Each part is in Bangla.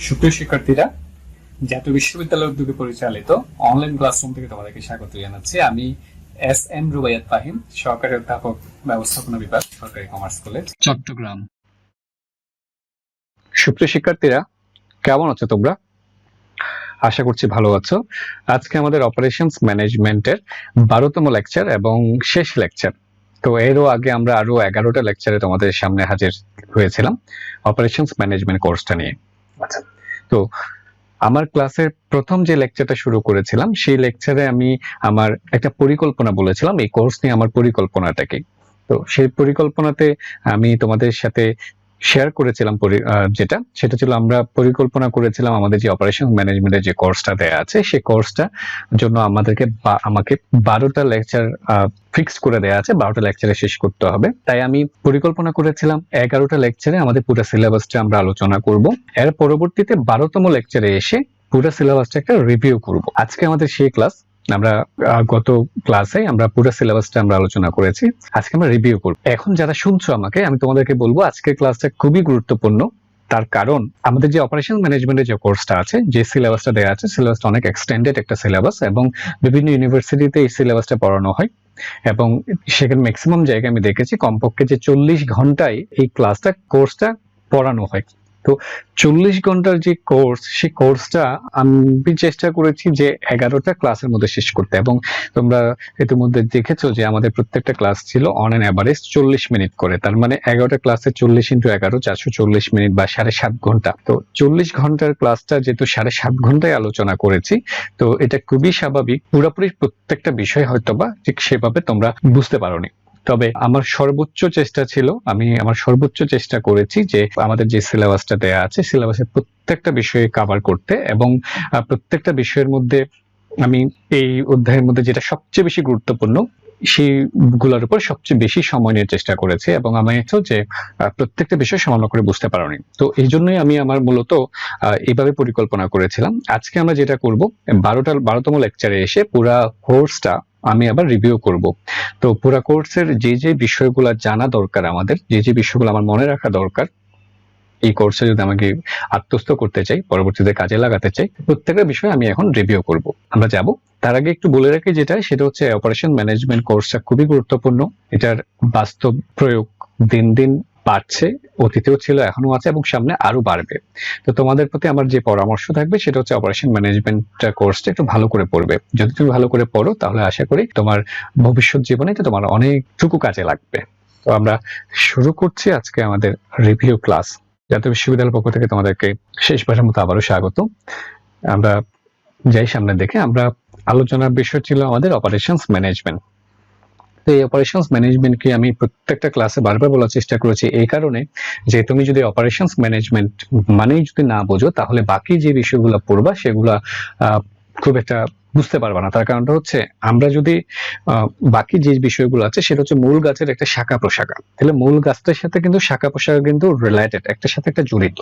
সুপ্রিয় শিক্ষার্থীরা, জাতীয় বিশ্ববিদ্যালয় উদ্যোগে পরিচালিত অনলাইন ক্লাসরুম থেকে তোমাদেরকে স্বাগত জানাচ্ছি। আমি এস রুবাইয়াত ফাহিম, সহকারী অধ্যাপক, ব্যবস্থাপনা বিভাগ, সরকারি কমার্স কলেজ, চট্টগ্রাম। সুপ্রিয় শিক্ষার্থীরা, কেমন আছো তোমরা? আশা করছি ভালো আছো। আজকে আমাদের অপারেশনস ম্যানেজমেন্টের 12তম লেকচার এবং শেষ লেকচার। তো এরও আগে আমরা আরো 11টা লেকচারে তোমাদের সামনে হাজির হয়েছিলাম অপারেশনস ম্যানেজমেন্ট কোর্সটা নিয়ে। আচ্ছা, তো আমার ক্লাসের প্রথম যে লেকচারটা শুরু করেছিলাম সেই লেকচারে আমি আমার একটা পরিকল্পনা বলেছিলাম, এই কোর্স নিয়ে আমার পরিকল্পনাটা কি। তো সেই পরিকল্পনাতে আমি তোমাদের সাথে শেয়ার করেছিলাম যেটা সেটা ছিল, আমরা পরিকল্পনা করেছিলাম আমাদের যে অপারেশন ম্যানেজমেন্টের যে কোর্সটা দেয়া আছে সেই কোর্সটা জন্য আমাকে 12টা লেকচার ফিক্স করে দেয়া আছে, 12টা লেকচারে শেষ করতে হবে। তাই আমি পরিকল্পনা করেছিলাম 11টা লেকচারে আমাদের পুরো সিলেবাসটা আমরা আলোচনা করব। এর পরবর্তীতে 12তম লেকচারে এসে পুরো সিলেবাসটা একটা রিভিউ করব। আজকে আমাদের সেই ক্লাস। আমরা গত ক্লাসে আমরা পুরো সিলেবাসটা আমরা আলোচনা করেছি, আজকে আমরা রিভিউ করব। এখন যারা শুনছো আমাকে, আমি তোমাদেরকে বলবো আজকের ক্লাসটা খুবই গুরুত্বপূর্ণ। তার কারণ আমাদের যে অপারেশন ম্যানেজমেন্টের যে কোর্সটা আছে, যে সিলেবাসটা দেওয়া আছে, সিলেবাসটা অনেক এক্সটেন্ডেড একটা সিলেবাস এবং বিভিন্ন ইউনিভার্সিটিতে এই সিলেবাসটা পড়ানো হয় এবং সেখানে ম্যাক্সিমাম জায়গায় আমি দেখেছি কমপক্ষে যে 40 ঘন্টায় এই কোর্সটা পড়ানো হয়। তো 40 ঘন্টার যে কোর্স, সেই কোর্সটা আমি চেষ্টা করেছি যে 11টা ক্লাসের মধ্যে শেষ করতে, এবং তোমরা ইতিমধ্যে দেখেছো যে আমাদের প্রত্যেকটা ক্লাস ছিল অন অ্যান অ্যাভারেজ 40 মিনিট করে। তার মানে 11টা ক্লাসে 40 × 11 440 মিনিট বা 7.5 ঘন্টা। তো 40 ঘন্টার ক্লাসটা যেহেতু 7.5 ঘন্টায় আলোচনা করেছি, তো এটা খুবই স্বাভাবিক পুরোপুরি প্রত্যেকটা বিষয় হয়তোবা ঠিক সেভাবে তোমরা বুঝতে পারোনি। তবে আমার সর্বোচ্চ চেষ্টা ছিল, আমি আমার সর্বোচ্চ চেষ্টা করেছি যে আমাদের যে সিলেবাসটা দেয়া আছে সিলেবাসের প্রত্যেকটা বিষয়ে কভার করতে, এবং প্রত্যেকটা বিষয়ের মধ্যে আমি এই অধ্যায়ের মধ্যে যেটা সবচেয়ে বেশি গুরুত্বপূর্ণ সেইগুলোর উপর সবচেয়ে বেশি সময় নিয়ে চেষ্টা করেছি, এবং আমি যে প্রত্যেকটা বিষয় সমান করে বুঝতে পারিনি। তো এই জন্যই আমি আমার মূলত এইভাবে পরিকল্পনা করেছিলাম। আজকে আমরা যেটা করব, 12তম লেকচারে এসে পুরা কোর্সটা আমি আবার রিভিউ করব। তো পুরা কোর্সের যে যে বিষয়গুলো জানা দরকার, আমাদের যে যে বিষয়গুলো আমার মনে রাখা দরকার, এই কোর্সে যদি আমাকে আত্মস্থ করতে চাই, পরবর্তীতে কাজে লাগাতে চাই, প্রত্যেকটা বিষয় আমি এখন রিভিউ করব। আমরা যাব, তার আগে একটু বলে রাখি সেটা হচ্ছে অপারেশন ম্যানেজমেন্ট কোর্সটা খুবই গুরুত্বপূর্ণ। এটার বাস্তব প্রয়োগ দিন দিন বাড়ছে, অতীতেও ছিল, এখনো আছে এবং সামনে আরো বাড়বে। তো তোমাদের প্রতি আমার যে পরামর্শ থাকবে সেটা হচ্ছে অপারেশন ম্যানেজমেন্ট কোর্সটা একটু ভালো করে পড়বে। যদি তুমি ভালো করে পড়ো তাহলে আশা করি তোমার ভবিষ্যৎ জীবনে এটা তোমার অনেকটুকু কাজে লাগবে। তো আমরা শুরু করছি আজকে আমাদের রিভিউ ক্লাস। জাতীয় বিশ্ববিদ্যালয়ের পক্ষ থেকে তোমাদেরকে শেষবারের মতো আবারও স্বাগত। আমরা যাই সামনে দেখে, আমরা আলোচনার বিষয় ছিল আমাদের অপারেশনস ম্যানেজমেন্ট। তো এই অপারেশনস ম্যানেজমেন্টকে আমি প্রত্যেকটা ক্লাসে বারবার বলার চেষ্টা করেছি এই কারণে যে তুমি যদি অপারেশনস ম্যানেজমেন্ট মানেই যদি না বোঝো, তাহলে বাকি যে বিষয়গুলো পড়বা সেগুলা খুব একটা বুঝতে পারবা না। তার কারণটা হচ্ছে, আমরা যদি বাকি যে বিষয়গুলো আছে সেটা হচ্ছে মূল গাছের একটা শাখা প্রশাখা, তাহলে মূল গাছটার সাথে কিন্তু শাখা প্রশাখা কিন্তু রিলেটেড, একটার সাথে একটা জড়িত।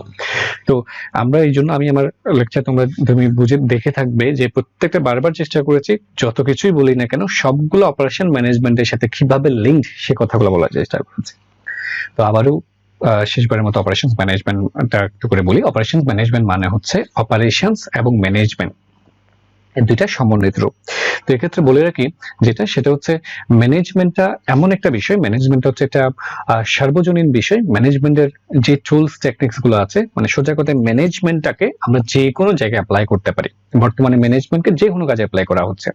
তো আমরা এই জন্য আমি আমার লেকচার তুমি বুঝে দেখে থাকবে যে প্রত্যেকটা বারবার চেষ্টা করেছি যত কিছুই বলি না কেন সবগুলো অপারেশন ম্যানেজমেন্টের সাথে কিভাবে লিঙ্কড সে কথাগুলো বলার চেষ্টা করেছি। তো আবারও শেষবারের মতো অপারেশনস ম্যানেজমেন্টটা একটু করে বলি। অপারেশনস ম্যানেজমেন্ট মানে হচ্ছে অপারেশনস এবং ম্যানেজমেন্ট দুইটা সমন্বিত রূপ। তো এক্ষেত্রে বলে রাখি সেটা হচ্ছে ম্যানেজমেন্টটা এমন একটা বিষয়, ম্যানেজমেন্ট হচ্ছে একটা সার্বজনীন বিষয়। ম্যানেজমেন্টের যে টুলস টেকনিক্স গুলো আছে, মানে সোজা কথায় ম্যানেজমেন্টটাকে আমরা যে কোনো জায়গায় অ্যাপ্লাই করতে পারি। বর্তমানে ম্যানেজমেন্টকে যে কোনো কাজে অ্যাপ্লাই করা হচ্ছে।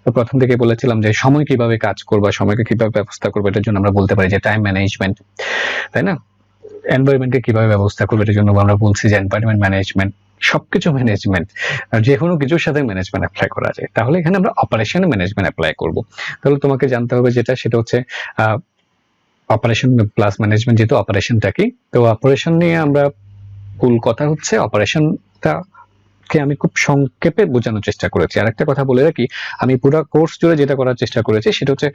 তো প্রথম থেকে বলেছিলাম যে সময় কিভাবে কাজ করবা, সময়কে কিভাবে ব্যবস্থা করবে, এটার জন্য আমরা বলতে পারি যে টাইম ম্যানেজমেন্ট, তাই না? এনভায়রনমেন্টকে কিভাবে ব্যবস্থা করবে, এটার জন্য আমরা বলছি যে এনভায়রনমেন্ট ম্যানেজমেন্ট। সবকিছু ম্যানেজমেন্ট, যে কোনো কিছুর সাথে ম্যানেজমেন্ট অ্যাপ্লাই করা যায়। তাহলে এখানে আমরা অপারেশনে ম্যানেজমেন্ট অ্যাপ্লাই করব। তাহলে তোমাকে জানতে হবে সেটা হচ্ছে অপারেশন প্লাস ম্যানেজমেন্ট, যেহেতু অপারেশনটা কি। তো অপারেশন নিয়ে আমরা মূল কথা হচ্ছে অপারেশনটা কে আমি খুব সংক্ষেপে বোঝানোর চেষ্টা করেছি। আর একটা কথা বলে রাখি, আমি পুরো কোর্স জুড়ে যেটা করার চেষ্টা করেছি সেটা হচ্ছে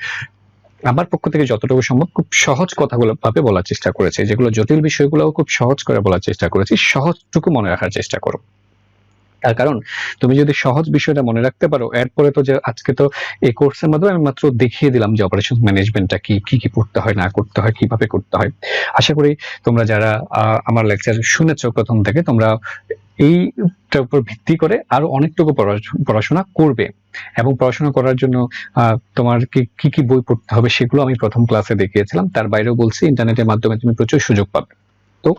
আমার পক্ষ থেকে যতটুকু সম্ভব খুব সহজ কথাগুলো ভাবে বলার চেষ্টা করেছি, যেগুলো জটিল বিষয়গুলো খুব সহজ করে বলার চেষ্টা করেছি। সহজটুকু মনে রাখার চেষ্টা করো। তার কারণ তুমি যদি সহজ বিষয়টা মনে রাখতে পারো, এরপরে তো যে আজকে তো এই কোর্সের মাধ্যমে আমি মাত্র দেখিয়ে দিলাম যে অপারেশন ম্যানেজমেন্টটা কি কি কি করতে হয় না করতে হয়, কিভাবে করতে হয়। আশা করি তোমরা যারা আমার লেকচার শুনেছো প্রথম থেকে, তোমরা এইটার উপর ভিত্তি করে আরো অনেকটুকু পড়াশোনা করবে, এবং পড়াশোনা করার জন্য তোমার কি কি বই পড়তে হবে সেগুলো আমি প্রথম ক্লাসে দেখিয়েছিলাম। তার বাইরেও বলছি ইন্টারনেটের মাধ্যমে তুমি প্রচুর সুযোগ পাবে। তো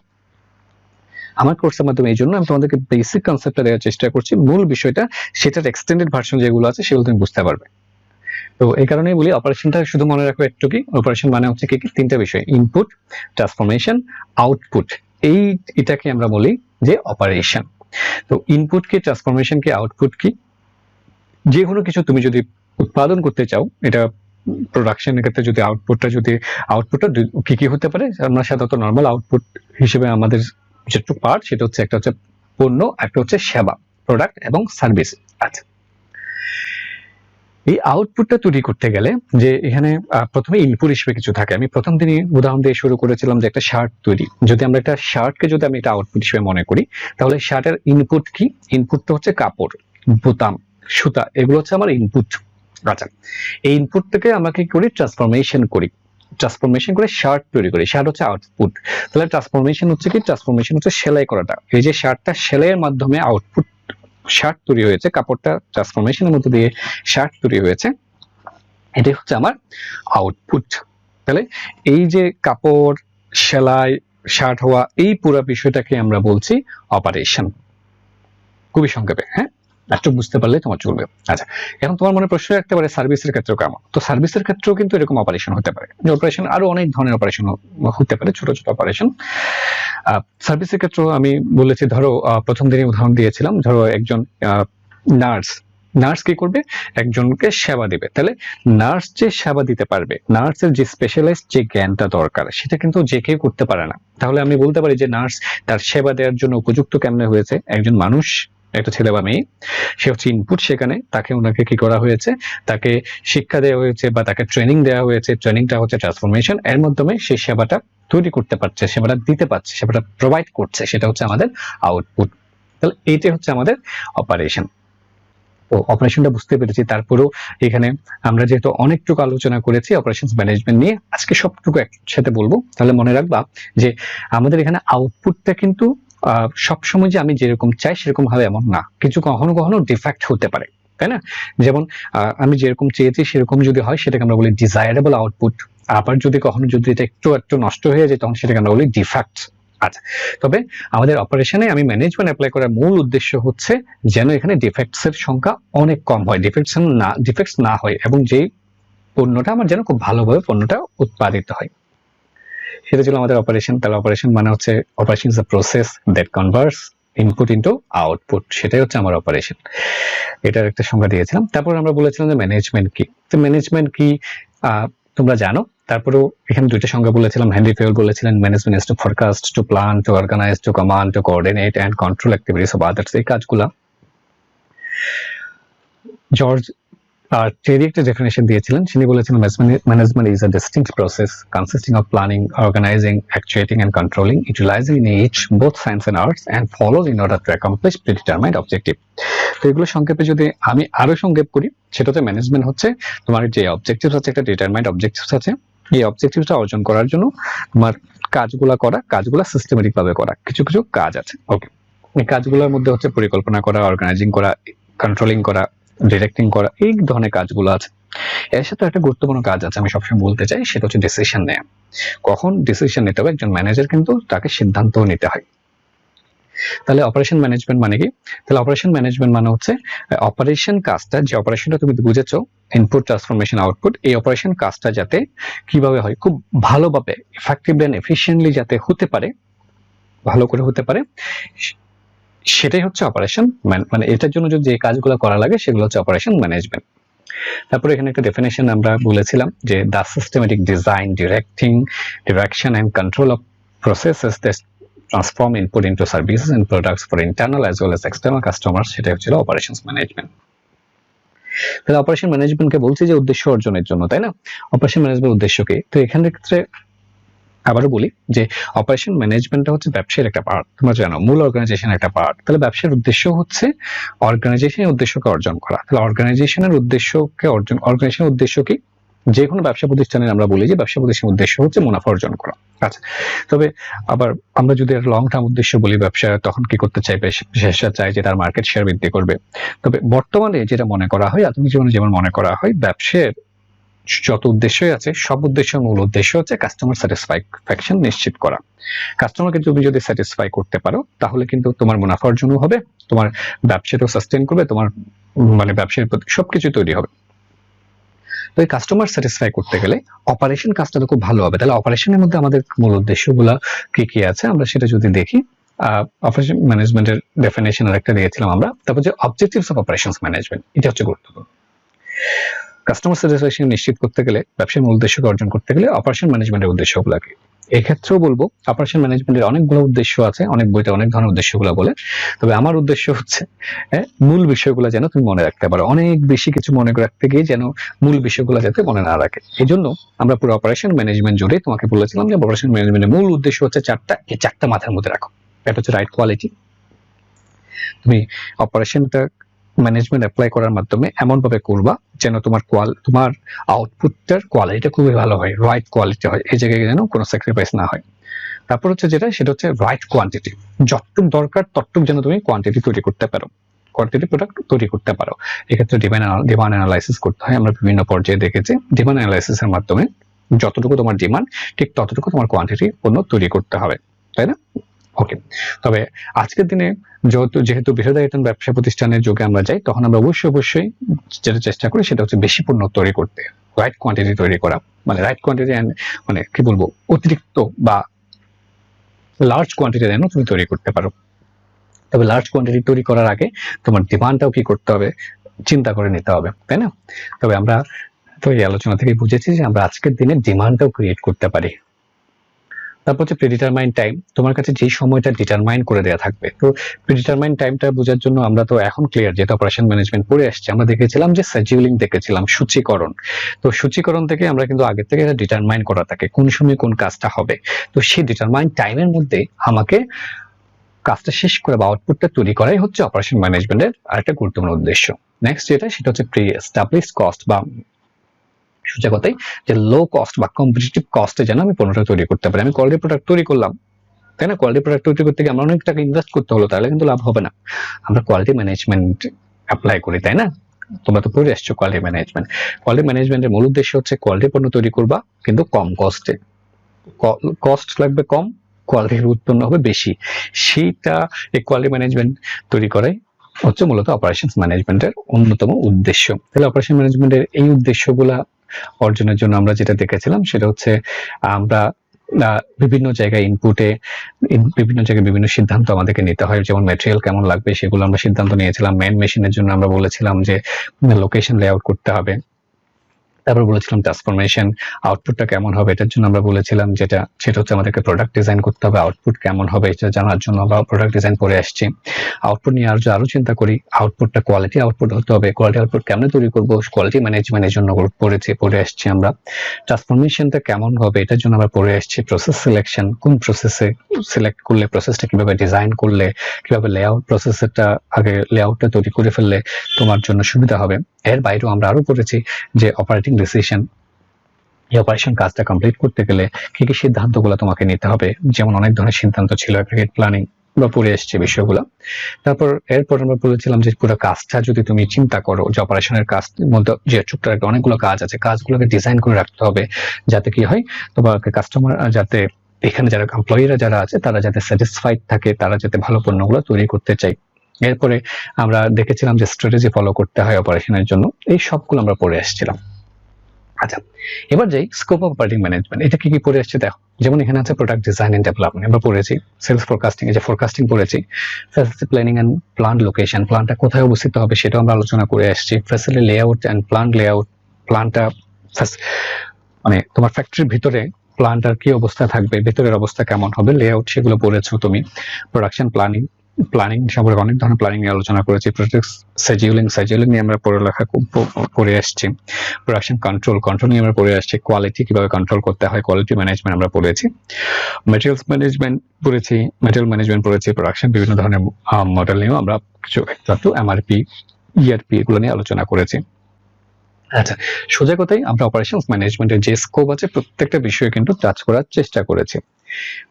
আমার কোর্সের মাধ্যমে এই জন্য আমি তোমাদেরকে বেসিক কনসেপ্টটা দেওয়ার চেষ্টা করছি, মূল বিষয়টা সেটার এক্সটেন্ডেড ভার্সন যেগুলো আছে সেগুলো তুমি বুঝতে পারবে। তো এই কারণেই বলি অপারেশনটা শুধু মনে রাখো একটু কি, অপারেশন মানে হচ্ছে কি তিনটা বিষয়, ইনপুট, ট্রান্সফরমেশন, আউটপুট। এটাকে আমরা বলি যে অপারেশন। তো ইনপুট কি, ট্রান্সফরমেশন কি, আউটপুট কি, যে কোনো কিছু তুমি যদি উৎপাদন করতে চাও, এটা প্রোডাকশনের ক্ষেত্রে যদি আউটপুটটা কি কি হতে পারে, আমরা সাধারণত নর্মাল আউটপুট হিসেবে আমাদের যেটুকু পার্ট সেটা হচ্ছে একটা হচ্ছে পণ্য, একটা হচ্ছে সেবা, প্রোডাক্ট এবং সার্ভিস। আচ্ছা, এই আউটপুটটা তৈরি করতে গেলে যে এখানে প্রথমে ইনপুট হিসেবে কিছু থাকে। আমি প্রথম দিনই উদাহরণ দিয়ে শুরু করেছিলাম যে একটা শার্ট তৈরি, যদি আমরা একটা শার্টকে যদি আমি এটা আউটপুট হিসেবে মনে করি, তাহলে শার্টের ইনপুট কি? ইনপুট তো হচ্ছে কাপড়, বোতাম, সুতা, এগুলো হচ্ছে আমার ইনপুট। আচ্ছা, এই ইনপুট থেকে আমরা কি করি? ট্রান্সফরমেশন করি, ট্রান্সফরমেশন করে শার্ট তৈরি করি, শার্ট হচ্ছে আউটপুট। তাহলে ট্রান্সফরমেশন হচ্ছে কি? ট্রান্সফরমেশন হচ্ছে সেলাই করাটা, এই যে শার্টটা সেলাইয়ের মাধ্যমে আউটপুট শার্ট তৈরি হয়েছে, কাপড়টা ট্রান্সফরমেশনের মধ্যে দিয়ে শার্ট তৈরি হয়েছে, এটাই হচ্ছে আমার আউটপুট। তাহলে এই যে কাপড়, সেলাই, শার্ট হওয়া, এই পুরো বিষয়টাকে আমরা বলছি অপারেশন। খুবই সংক্ষেপে, হ্যাঁ, একটু বুঝতে পারলে তোমার চলবে। আচ্ছা, এখন তোমার মনে প্রশ্ন রাখতে পারে সার্ভিসের ক্ষেত্রেও কেমন? তো সার্ভিসের ক্ষেত্রেও কিন্তু এরকম অপারেশন হতে পারে। অপারেশন আরো অনেক ধরনের অপারেশন হতে পারে, ছোট ছোট অপারেশন। সার্ভিসের ক্ষেত্রেও আমি বলেছি, ধরো প্রথম দিনই উদাহরণ দিয়েছিলাম, ধরো একজন নার্স কি করবে? একজনকে সেবা দিবে। তাহলে নার্স যে সেবা দিতে পারবে, নার্সের যে স্পেশালাইজড যে জ্ঞানটা দরকার, সেটা কিন্তু যে কেউ করতে পারে না। তাহলে আমি বলতে পারি যে নার্স তার সেবা দেওয়ার জন্য উপযুক্ত কেমনে হয়েছে? একজন মানুষ, একটা ছেলে বা মেয়ে, সে হচ্ছে ইনপুট, সেখানে ওনাকে কি করা হয়েছে? তাকে শিক্ষা দেওয়া হয়েছে বা তাকে ট্রেনিং দেওয়া হয়েছে, ট্রেনিংটা হচ্ছে ট্রান্সফরমেশন, এর মাধ্যমে সেই সেবাটা তৈরি করতে পারছে, সেবাটা দিতে পারছে, সেবাটা প্রোভাইড করছে, সেটা হচ্ছে আমাদের আউটপুট। তাহলে এইটাই হচ্ছে আমাদের অপারেশন। তো অপারেশনটা বুঝতে পেরেছি। তারপরেও এখানে আমরা যেহেতু অনেকটুকু আলোচনা করেছি অপারেশনস ম্যানেজমেন্ট নিয়ে, আজকে সবটুকু একসাথে বলবো। তাহলে মনে রাখবা যে আমাদের এখানে আউটপুটটা কিন্তু সবসময় যে আমি যেরকম চাই সেরকম হবে এমন না, কিছু কখনো কখনো ডিফেক্ট হতে পারে, তাই না? যেমন আমি যেরকম চেয়েছি সেরকম যদি হয়, সেটাকে আমরা বলি ডিজায়ারেবল আউটপুট। আবার যদি কখনো যদি এটা একটু নষ্ট হয়ে যায়, তখন সেটাকে আমরা বলি ডিফেক্ট। আচ্ছা, তবে আমাদের অপারেশনে আমি ম্যানেজমেন্ট অ্যাপ্লাই করার মূল উদ্দেশ্য হচ্ছে যেন এখানে ডিফেক্টস এর সংখ্যা অনেক কম হয়, ডিফেক্টস না হয়, এবং যেই পণ্যটা আমার যেন খুব ভালোভাবে পণ্যটা উৎপাদিত হয়, সেটা ছিল আমাদের অপারেশন। তাহলে অপারেশন মানে হচ্ছে operation is a process that converts input into output, সেটাই হচ্ছে আমার অপারেশন। এটার একটা সংজ্ঞা দিয়েছিলাম। তারপর আমরা বলেছিলাম যে ম্যানেজমেন্ট কি। তো ম্যানেজমেন্ট কি তোমরা জানো। তারপরেও এখানে দুইটা সংজ্ঞা বলেছিলাম, হেনরি ফেয়োল বলেছিলেন management is to forecast, to plan, to organise, to command, to coordinate and control activities of others. এই কাজগুলা জর্জ টেরি একটা ডেফিনেশন দিয়েছিলেন, তিনি বলেছিলেন management is a distinct process consisting of planning, organising, actuating and controlling, utilising in each both science and arts and followed in order to accomplish predetermined objective. তো এগুলো সংক্ষেপে যদি আমি আরো সংক্ষেপ করি, সেটাতে ম্যানেজমেন্ট হচ্ছে তোমার যে অবজেক্টিভ আছে, একটা ডিটারমাইন্ড অবজেক্টিভ আছে, এই অবজেক্টিভটা অর্জন করার জন্য তোমার কাজগুলা সিস্টেমেটিক ভাবে করা, কিছু কিছু কাজ আছে। ওকে, এই কাজগুলোর মধ্যে হচ্ছে পরিকল্পনা করা, অর্গানাইজিং করা, কন্ট্রোলিং করা, ডিরেক্টিং করা, এই ধরনের কাজগুলো আছে। এর সাথে একটা গুরুত্বপূর্ণ কাজ আছে আমি সবসময় বলতে চাই, সেটা হচ্ছে ডিসিশন নেওয়া। কখন ডিসিশন নিতে হবে? একজন ম্যানেজার কিন্তু তাকে সিদ্ধান্ত নিতে হয়। তাহলে অপারেশন ম্যানেজমেন্ট মানে কি? তাহলে অপারেশন ম্যানেজমেন্ট মানে হচ্ছে অপারেশন কাজটা, যে অপারেশনটা তুমি বুঝেছো, ইনপুট, ট্রান্সফরমেশন, আউটপুট, এই অপারেশন কাজটা যাতে কিভাবে হয়, খুব ভালোভাবে, এফেক্টিভলি এন্ড এফিশিয়েন্টলি যাতে হতে পারে, ভালো করে হতে পারে, সেটাই হচ্ছে অপারেশন। মানে এটার জন্য যে কাজগুলো করা লাগে সেগুলো হচ্ছে অপারেশন ম্যানেজমেন্ট। তারপরে এখানে একটা ডেফিনেশন আমরা বলেছিলাম যে the systematic design, direction and control of processes that transform input into services and products for internal as well as external customer, সেটা হচ্ছে অপারেশনস ম্যানেজমেন্ট। তাহলে অপারেশন ম্যানেজমেন্টকে বলছি যে উদ্দেশ্য অর্জনের জন্য, তাই না? অপারেশন ম্যানেজমেন্ট উদ্দেশ্য কি? তো এখানে ক্ষেত্রে আবারও বলি যে অপারেশন ম্যানেজমেন্টটা হচ্ছে ব্যবসার একটা পার্ট, তোমরা জানো মূল অর্গানাইজেশন একটা পার্ট। তাহলে ব্যবসার উদ্দেশ্য হচ্ছে অর্গানাইজেশনের উদ্দেশ্যকে অর্জন করা। তাহলে অর্গানাইজেশনের উদ্দেশ্য কি? যে কোনো ব্যবসা প্রতিষ্ঠানের আমরা বলি যে ব্যবসা প্রতিষ্ঠানের উদ্দেশ্য হচ্ছে মুনাফা অর্জন করা। আচ্ছা, তবে আবার আমরা যদি লং টার্ম উদ্দেশ্য বলি ব্যবসা, তখন কি করতে চাইবে? সে চায় যে তার মার্কেট শেয়ার বৃদ্ধি করবে। তবে বর্তমানে যেটা মনে করা হয়, আধুনিক জীবনে যেমন মনে করা হয়, ব্যবসার যত উদ্দেশ্যই আছে সব উদ্দেশ্যের মূল উদ্দেশ্য হচ্ছে কাস্টমার স্যাটিসফ্যাকশন নিশ্চিত করা। কাস্টমারকে তুমি যদি স্যাটিসফাই করতে পারো তাহলে কিন্তু তোমার মুনাফা অর্জনও হবে, তোমার ব্যবসাটাও সাস্টেইন করবে, তোমার মানে ব্যবসার প্রতি সবকিছু তৈরি হবে। তো এই কাস্টমার স্যাটিসফাই করতে গেলে অপারেশন কাজটা তো খুব ভালো হবে। তাহলে অপারেশনের মধ্যে আমাদের মূল উদ্দেশ্যগুলো কি কি আছে আমরা সেটা যদি দেখি, অপারেশন ম্যানেজমেন্টের ডেফিনেশন আরেকটা দিয়েছিলাম আমরা। তারপর যে অবজেক্টিভস অফ অপারেশনস ম্যানেজমেন্ট, এটা হচ্ছে গুরুত্বপূর্ণ। কাস্টমার স্যাটিসফ্যাকশন নিশ্চিত করতে গেলে, ব্যবসার মূল উদ্দেশ্যকে অর্জন করতে গেলে অপারেশন ম্যানেজমেন্টের উদ্দেশ্যগুলো কি? এই ক্ষেত্রেও বলবো অপারেশন ম্যানেজমেন্টের অনেকগুলো উদ্দেশ্য আছে, অনেক বইতে অনেক ধরনের উদ্দেশ্যগুলো বলে। তবে আমার উদ্দেশ্য হচ্ছে মূল বিষয়গুলো যেন তুমি মনে রাখতে পারো, অনেক বেশি কিছু মনে রাখতে গিয়ে যেন মূল বিষয়গুলো যাতে মনে না রাখে। এই জন্য আমরা পুরো অপারেশন ম্যানেজমেন্ট জুড়ে তোমাকে বলেছিলাম যে অপারেশন ম্যানেজমেন্টের মূল উদ্দেশ্য হচ্ছে চারটা, এই চারটা মাথার মধ্যে রাখো। এটা হচ্ছে রাইট কোয়ালিটি। তুমি অপারেশনটা ম্যানেজমেন্ট অ্যাপ্লাই করার মাধ্যমে এমন ভাবে করবা যেন তোমার আউটপুটটার কোয়ালিটিটা খুবই ভালো হয়, রাইট কোয়ালিটি হয়, এই জায়গায় যেন কোনো স্যাক্রিফাইস না হয়। তারপর হচ্ছে সেটা হচ্ছে রাইট কোয়ান্টিটি। যতটুক দরকার ততটুক যেন তুমি কোয়ান্টিটি তৈরি করতে পারো, কোয়ান্টিটি প্রোডাক্ট তৈরি করতে পারো। এক্ষেত্রে ডিমান্ড অ্যানালাইসিস করতে হয়। আমরা বিভিন্ন পর্যায়ে দেখেছি ডিমান্ড অ্যানালাইসিসের মাধ্যমে যতটুকু তোমার ডিমান্ড ঠিক ততটুকু তোমার কোয়ান্টিটি পণ্য তৈরি করতে হবে, তাই না? ওকে, তবে আজকের দিনে যেহেতু বৃহদায়তন ব্যবসা প্রতিষ্ঠানের যুগে আমরা যাই, তখন আমরা অবশ্যই যেটা চেষ্টা করি সেটা হচ্ছে বেশি পণ্য তৈরি করতে, রাইট কোয়ান্টিটি তৈরি করা, মানে রাইট কোয়ান্টিটি মানে কি বলবো, অতিরিক্ত বা লার্জ কোয়ান্টিটি যেন তুমি তৈরি করতে পারো। তবে লার্জ কোয়ান্টিটি তৈরি করার আগে তোমার ডিমান্ডটাও কি করতে হবে, চিন্তা করে নিতে হবে, তাই না? তবে আমরা তো এই আলোচনা থেকে বুঝেছি যে আমরা আজকের দিনে ডিমান্ডটাও ক্রিয়েট করতে পারি। তারপর হচ্ছে প্রিডিটারমাইন টাইম, তোমার কাছে যে সময়টা ডিটারমাইন করে দেওয়া থাকবে। তো প্রিডিটারমাইন টাইমটা বোঝার জন্য আমরা তো এখন ক্লিয়ার, যেটা অপারেশন ম্যানেজমেন্ট পড়ে আসছে, আমরা দেখেছিলাম যে শিডিউলিং দেখেছিলাম, সূচিকরণ। তো সূচিকরণ থেকে আমরা কিন্তু আগে থেকে এটা ডিটারমাইন করা থাকে কোন সময় কোন কাজটা হবে। তো সেই ডিটারমাইন টাইমের মধ্যে আমাকে কাজটা শেষ করে বা আউটপুটটা তৈরি করাই হচ্ছে অপারেশন ম্যানেজমেন্টের আরেকটা গুরুত্বপূর্ণ উদ্দেশ্য। নেক্সট সেটা হচ্ছে প্রি এস্টাবলিশ কস্ট, বা সোজা কথাই যে লো কস্ট বা কম্পিটিটিভ কস্টে যেন আমি পণ্যটা তৈরি করতে পারি। আমি কোয়ালিটি প্রোডাক্ট তৈরি করলাম, তাই না? কোয়ালিটি প্রোডাক্ট তৈরি করতে গিয়ে আমরা অনেক টাকা ইনভেস্ট করতে হলো, তাহলে কিন্তু লাভ হবে না। আমরা কোয়ালিটি ম্যানেজমেন্ট অ্যাপ্লাই করি, তাই না? তোমরা তো পড়ে আসছো কোয়ালিটি ম্যানেজমেন্ট। কোয়ালিটি ম্যানেজমেন্টের মূল উদ্দেশ্য হচ্ছে কোয়ালিটি পণ্য তৈরি করবা কিন্তু কম কস্টে, কস্ট লাগবে কম, কোয়ালিটির উৎপন্ন হবে বেশি। সেইটা এই কোয়ালিটি ম্যানেজমেন্ট তৈরি করাই হচ্ছে মূলত অপারেশনস ম্যানেজমেন্টের অন্যতম উদ্দেশ্য। তাহলে অপারেশন ম্যানেজমেন্টের এই উদ্দেশ্যগুলা অর্জনের জন্য আমরা যেটা দেখেছিলাম সেটা হচ্ছে আমরা বিভিন্ন জায়গায় বিভিন্ন জায়গায় বিভিন্ন সিদ্ধান্ত আমাদেরকে নিতে হয়। যেমন ম্যাটেরিয়াল কেমন লাগবে সেগুলো আমরা সিদ্ধান্ত নিয়েছিলাম। মেন মেশিনের জন্য আমরা বলেছিলাম যে লোকেশন লেআউট করতে হবে। তারপর বলেছিলাম ট্রান্সফরমেশন, আউটপুটটা কেমন হবে এটার জন্য আমরা বলেছিলাম সেটা হচ্ছে আমাদেরকে প্রোডাক্ট ডিজাইন করতে হবে, আউটপুট কেমন হবে এটা জানার জন্য আমরা প্রোডাক্ট ডিজাইন করে আসছি। আউটপুট নিয়ে আরো চিন্তা করি, আউটপুটটা কোয়ালিটি আউটপুট হতে হবে, কোয়ালিটি আউটপুট কেমন তৈরি করবো, কোয়ালিটি ম্যানেজমেন্টের জন্য পড়ে আসছি আমরা। ট্রান্সফরমেশনটা কেমন হবে এটার জন্য আমরা পড়ে আসছি। প্রসেস সিলেকশন, কোন প্রসেসে সিলেক্ট করলে, প্রসেসটা কিভাবে ডিজাইন করলে, কিভাবে লেআউট, প্রসেসটা আগে লেআউটটা তৈরি করে ফেললে তোমার জন্য সুবিধা হবে। এর বাইরেও আমরা আরো পড়েছি যে অপারেটিং ডিসিশন, এই অপারেশন কাজটা কমপ্লিট করতে গেলে কি কি সিদ্ধান্তগুলো তোমাকে নিতে হবে, যেমন অনেক ধরনের সিদ্ধান্ত ছিল, অ্যাগ্রিগেট প্ল্যানিং বা পড়ে এসছে বিষয়গুলো। এরপর আমরা বলেছিলাম যে পুরো কাজটা যদি তুমি চিন্তা করো যে অপারেশনের কাজ মধ্যে যে ছোট্ট একটা অনেকগুলো কাজ আছে, কাজগুলোকে ডিজাইন করে রাখতে হবে যাতে কি হয় তোমার কাস্টমার, যাতে এখানে যারা এমপ্লয়িরা যারা আছে তারা যাতে স্যাটিসফাইড থাকে, তারা যাতে ভালো পণ্যগুলো তৈরি করতে চায়। এরপরে আমরা দেখেছিলাম যে স্ট্র্যাটেজি ফলো করতে হয় অপারেশনের জন্য। এই সবগুলো আমরা পড়ে আসছিলাম। আচ্ছা, এবার যাই স্কোপ অফ অপারেটিং ম্যানেজমেন্ট। এটা কি কি পড়ে আসছে দেখো। যেমন এখানে আছে প্রোডাক্ট ডিজাইন এন্ড ডেভেলপমেন্ট, আমরা পড়েছি। সেলস ফোরকাস্টিং, এই যে ফোরকাস্টিং পড়েছি। Facility planning and plant location, প্ল্যান্টটা কোথায় অবস্থিত হবে সেটাও আমরা আলোচনা করে আসছি। Facility layout and plant layout, প্ল্যান্টটা মানে তোমার ফ্যাক্টরির ভিতরে প্ল্যান্টটার কি অবস্থা থাকবে, ভেতরের অবস্থা কেমন হবে, লেআউট সেগুলো পড়েছো তুমি। প্রোডাকশন প্ল্যানিং, প্ল্যানিং সম্পর্কে অনেক ধরনের প্ল্যানিং নিয়ে আলোচনা করেছি। প্রজেক্ট শিডিউলিং নিয়ে আমরা পড়ালেখা করে আসছি। প্রোডাকশন কন্ট্রোল নিয়ে আমরা পড়ে আসছি। কোয়ালিটি কিভাবে কন্ট্রোল করতে হয়, কোয়ালিটি ম্যানেজমেন্ট আমরা পড়েছি। ম্যাটেরিয়ালস ম্যানেজমেন্ট পড়েছি, ম্যাটেরিয়াল ম্যানেজমেন্ট পড়েছি। প্রোডাকশন বিভিন্ন ধরনের মডেল নিয়েও আমরা কিছু একটু এমআরপি, ইআরপি এগুলো নিয়ে আলোচনা করেছি। আচ্ছা, সোজা কথাই আমরা অপারেশনস ম্যানেজমেন্টের যে স্কোপ আছে প্রত্যেকটা বিষয়ে কিন্তু টাচ করার চেষ্টা করেছি।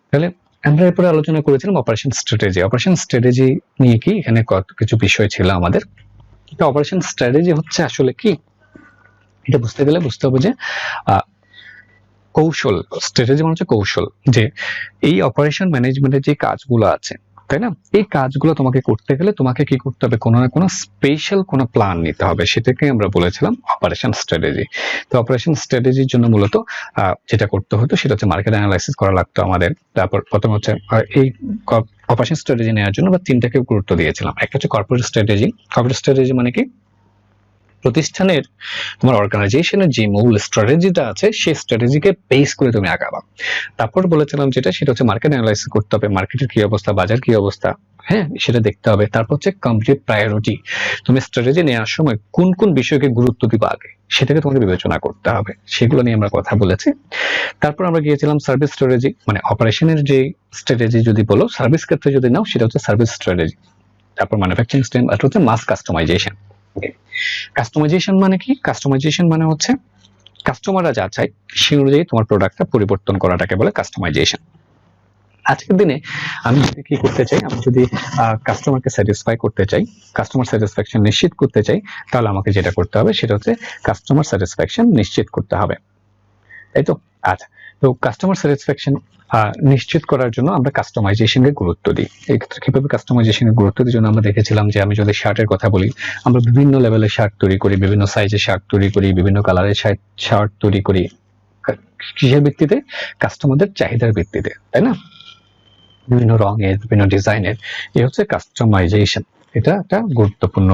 তাহলে আমরা এরপরে আলোচনা করেছিলাম অপারেশন স্ট্র্যাটেজি নিয়ে কি এখানে কত কিছু বিষয় ছিল আমাদের। এটা অপারেশন স্ট্র্যাটেজি হচ্ছে আসলে কি, এটা বুঝতে গেলে বুঝতে হবে যে কৌশল, স্ট্র্যাটেজি মানে হচ্ছে কৌশল, যে এই অপারেশন ম্যানেজমেন্টের যে কাজগুলো আছে, তাই না, এই কাজগুলো তোমাকে করতে গেলে তোমাকে কি করতে হবে, কোনো না কোনো স্পেশাল কোনো প্ল্যান নিতে হবে, সেটাকে আমরা বলেছিলাম অপারেশন স্ট্র্যাটেজি। তো অপারেশন স্ট্র্যাটেজির জন্য মূলত যেটা করতে হতো সেটা হচ্ছে মার্কেট অ্যানালাইসিস করা লাগতো আমাদের। তারপর প্রথম হচ্ছে এই অপারেশন স্ট্র্যাটেজি নেওয়ার জন্য বা তিনটাকে গুরুত্ব দিয়েছিলাম। একটা হচ্ছে কর্পোরেট স্ট্র্যাটেজি মানে কি, প্রতিষ্ঠানের তোমার অর্গানাইজেশনের যে মূল স্ট্র্যাটেজিটা আছে সেই স্ট্র্যাটেজিকে বেস করে তুমি আগাবা। তারপর বলেছিলাম সেটা হচ্ছে মার্কেট অ্যানালাইসিস করতে হবে, মার্কেটের কি অবস্থা, বাজার কি অবস্থা, হ্যাঁ সেটা দেখতে হবে। তারপর হচ্ছে কমপ্লিট প্রায়োরিটি, তুমি স্ট্র্যাটেজি নেওয়ার সময় কোন কোন বিষয়কে গুরুত্ব দিবা আগে সেটাকে তোমাকে বিবেচনা করতে হবে, সেগুলো নিয়ে আমরা কথা বলেছি। তারপর আমরা গিয়েছিলাম সার্ভিস স্ট্র্যাটেজি, মানে অপারেশনের যে স্ট্র্যাটেজি যদি বলো, সার্ভিস ক্ষেত্রে যদি নাও সেটা হচ্ছে সার্ভিস স্ট্র্যাটেজি। তারপর ম্যানুফ্যাকচারিং সিস্টেম, আর হচ্ছে মাস কাস্টমাইজেশন। কাস্টমাইজেশন মানে কি, কাস্টমাইজেশন মানে হচ্ছে কাস্টমাররা যা চায় সে অনুযায়ী তোমার প্রোডাক্টটা পরিবর্তন করাটাকে বলে কাস্টমাইজেশন। আজকের দিনে আমি যদি কি করতে চাই, আমি যদি কাস্টমারকে স্যাটিসফাই করতে চাই, কাস্টমার স্যাটিসফ্যাকশন নিশ্চিত করতে চাই, তাহলে আমাকে যেটা করতে হবে সেটা হচ্ছে কাস্টমার স্যাটিসফ্যাকশন নিশ্চিত করতে হবে, তাই তো। আচ্ছা, তো কাস্টমার স্যাটিসফ্যাকশন নিশ্চিত করার জন্য আমরা কাস্টমাইজেশনকে গুরুত্ব দিই। এক্ষেত্রে কিভাবে কাস্টমাইজেশনের গুরুত্ব দিই, জন্য আমরা দেখেছিলাম যে আমি যদি শার্টের কথা বলি, আমরা বিভিন্ন লেভেলের শার্ট তৈরি করি, বিভিন্ন সাইজের শার্ট তৈরি করি, বিভিন্ন কালারের শার্ট তৈরি করি, কিসের ভিত্তিতে, কাস্টমারদের চাহিদার ভিত্তিতে, তাই না, বিভিন্ন রঙের, বিভিন্ন ডিজাইনের। এই হচ্ছে কাস্টমাইজেশন, এটা একটা গুরুত্বপূর্ণ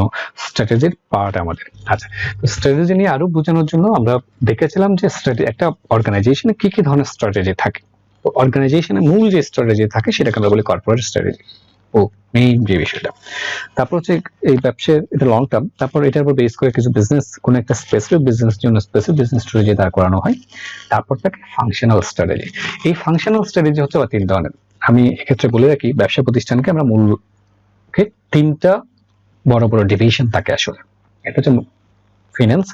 স্ট্র্যাটেজির পার্ট আমাদের। আচ্ছা, তো স্ট্র্যাটেজি নিয়ে আরো বোঝানোর জন্য আমরা দেখেছিলাম যে একটা অর্গানাইজেশনে কি কি ধরনের স্ট্র্যাটেজি থাকে। তো অর্গানাইজেশনের মূল যে স্ট্র্যাটেজি থাকে সেটাকে আমরা বলি কর্পোরেট স্ট্র্যাটেজি, ও মেইন যে বিষয়টা। তারপর হচ্ছে এই ব্যবসার এটা লং টার্ম, তারপর এটার উপর বেস করে কিছু বিজনেস, কোনো একটা স্পেসিফিক বিজনেস জন্য স্পেসিফিক বিজনেস স্ট্র্যাটেজি দাঁড় করানো হয়। তারপর থাকে ফাংশনাল স্ট্র্যাটেজি। এই ফাংশনাল স্ট্র্যাটেজি হচ্ছে তিন ধরনের। আমি এক্ষেত্রে বলে রাখি, ব্যবসা প্রতিষ্ঠানকে আমরা মূল তিনটা বড় বড় ডিভিশন থাকে আসলে। এটা হচ্ছে ফিনান্স,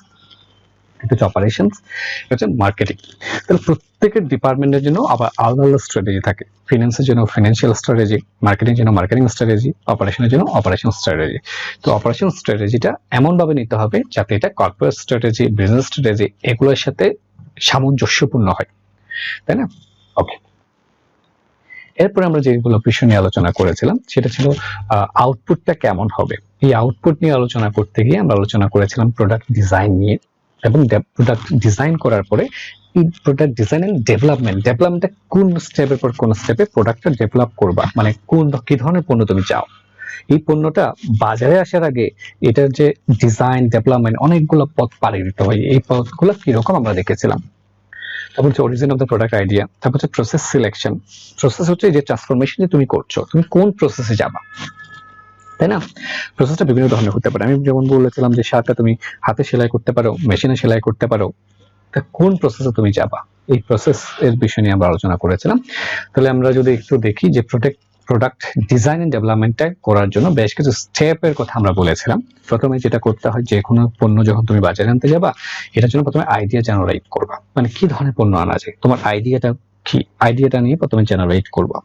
এটা হচ্ছে অপারেশনস, এটা হচ্ছে মার্কেটিং। তাহলে প্রত্যেকের ডিপার্টমেন্টের জন্য আবার আলাদা আলাদা স্ট্র্যাটেজি থাকে। ফিনান্সের জন্য ফিনান্সিয়াল স্ট্র্যাটেজি, মার্কেটিং জন্য মার্কেটিং স্ট্র্যাটেজি, অপারেশনের জন্য অপারেশন স্ট্র্যাটেজি। তো অপারেশন স্ট্র্যাটেজিটা এমন ভাবে নিতে হবে যাতে এটা কর্পোরেট স্ট্র্যাটেজি, বিজনেস স্ট্র্যাটেজি এগুলোর সাথে সামঞ্জস্যপূর্ণ হয়, তাই না। ওকে, এরপরে আমরা যেগুলো বিষয় নিয়ে আলোচনা করেছিলাম সেটা ছিল আউটপুটটা কেমন হবে। এই আউটপুট নিয়ে আলোচনা করতে গিয়ে আমরা আলোচনা করেছিলাম প্রোডাক্ট ডিজাইন নিয়ে, এবং প্রোডাক্ট ডিজাইন করার পরে এই প্রোডাক্ট ডিজাইন এন্ড ডেভেলপমেন্টটা কোন স্টেপের পর কোন স্টেপে প্রোডাক্টটা ডেভেলপ করবা, মানে কি ধরনের পণ্য তুমি চাও। এই পণ্যটা বাজারে আসার আগে এটার যে ডিজাইন ডেভেলপমেন্ট অনেকগুলো পথ পাড়ি দিতে হয়, এই পথগুলো কিরকম আমরা দেখেছিলাম। তারপর হচ্ছে origin of the product idea, তারপর হচ্ছে প্রসেস সিলেকশন। প্রসেস হচ্ছে যে ট্রান্সফরমেশন যে তুমি করছো, তুমি কোন প্রসেসে যাবা, তাই না। প্রসেসটা বিভিন্ন ধরনের হতে পারে। আমি যেমন বলেছিলাম যে শার্টটা তুমি হাতে সেলাই করতে পারো, মেশিনে সেলাই করতে পারো, তা কোন প্রসেসে তুমি যাবা, এই প্রসেস এর বিষয় নিয়ে আমরা আলোচনা করেছিলাম। তাহলে আমরা যদি একটু দেখি যে প্রোডাক্ট ডিজাইন এন্ড ডেভেলপমেন্টটা করার জন্য বেশ কিছু স্টেপের কথা আমরা বলেছিলাম। প্রথমে যেটা করতে হয়, যে কোনো পণ্য যখন তুমি বাজারে আনতে যাবা, এটার জন্য প্রথমে আইডিয়া জেনারেট করবা, মানে কি ধরনের পণ্য আনা যায়, তোমার আইডিয়াটা কি, আইডিয়াটা নিয়ে প্রথমে জেনারেট করবা।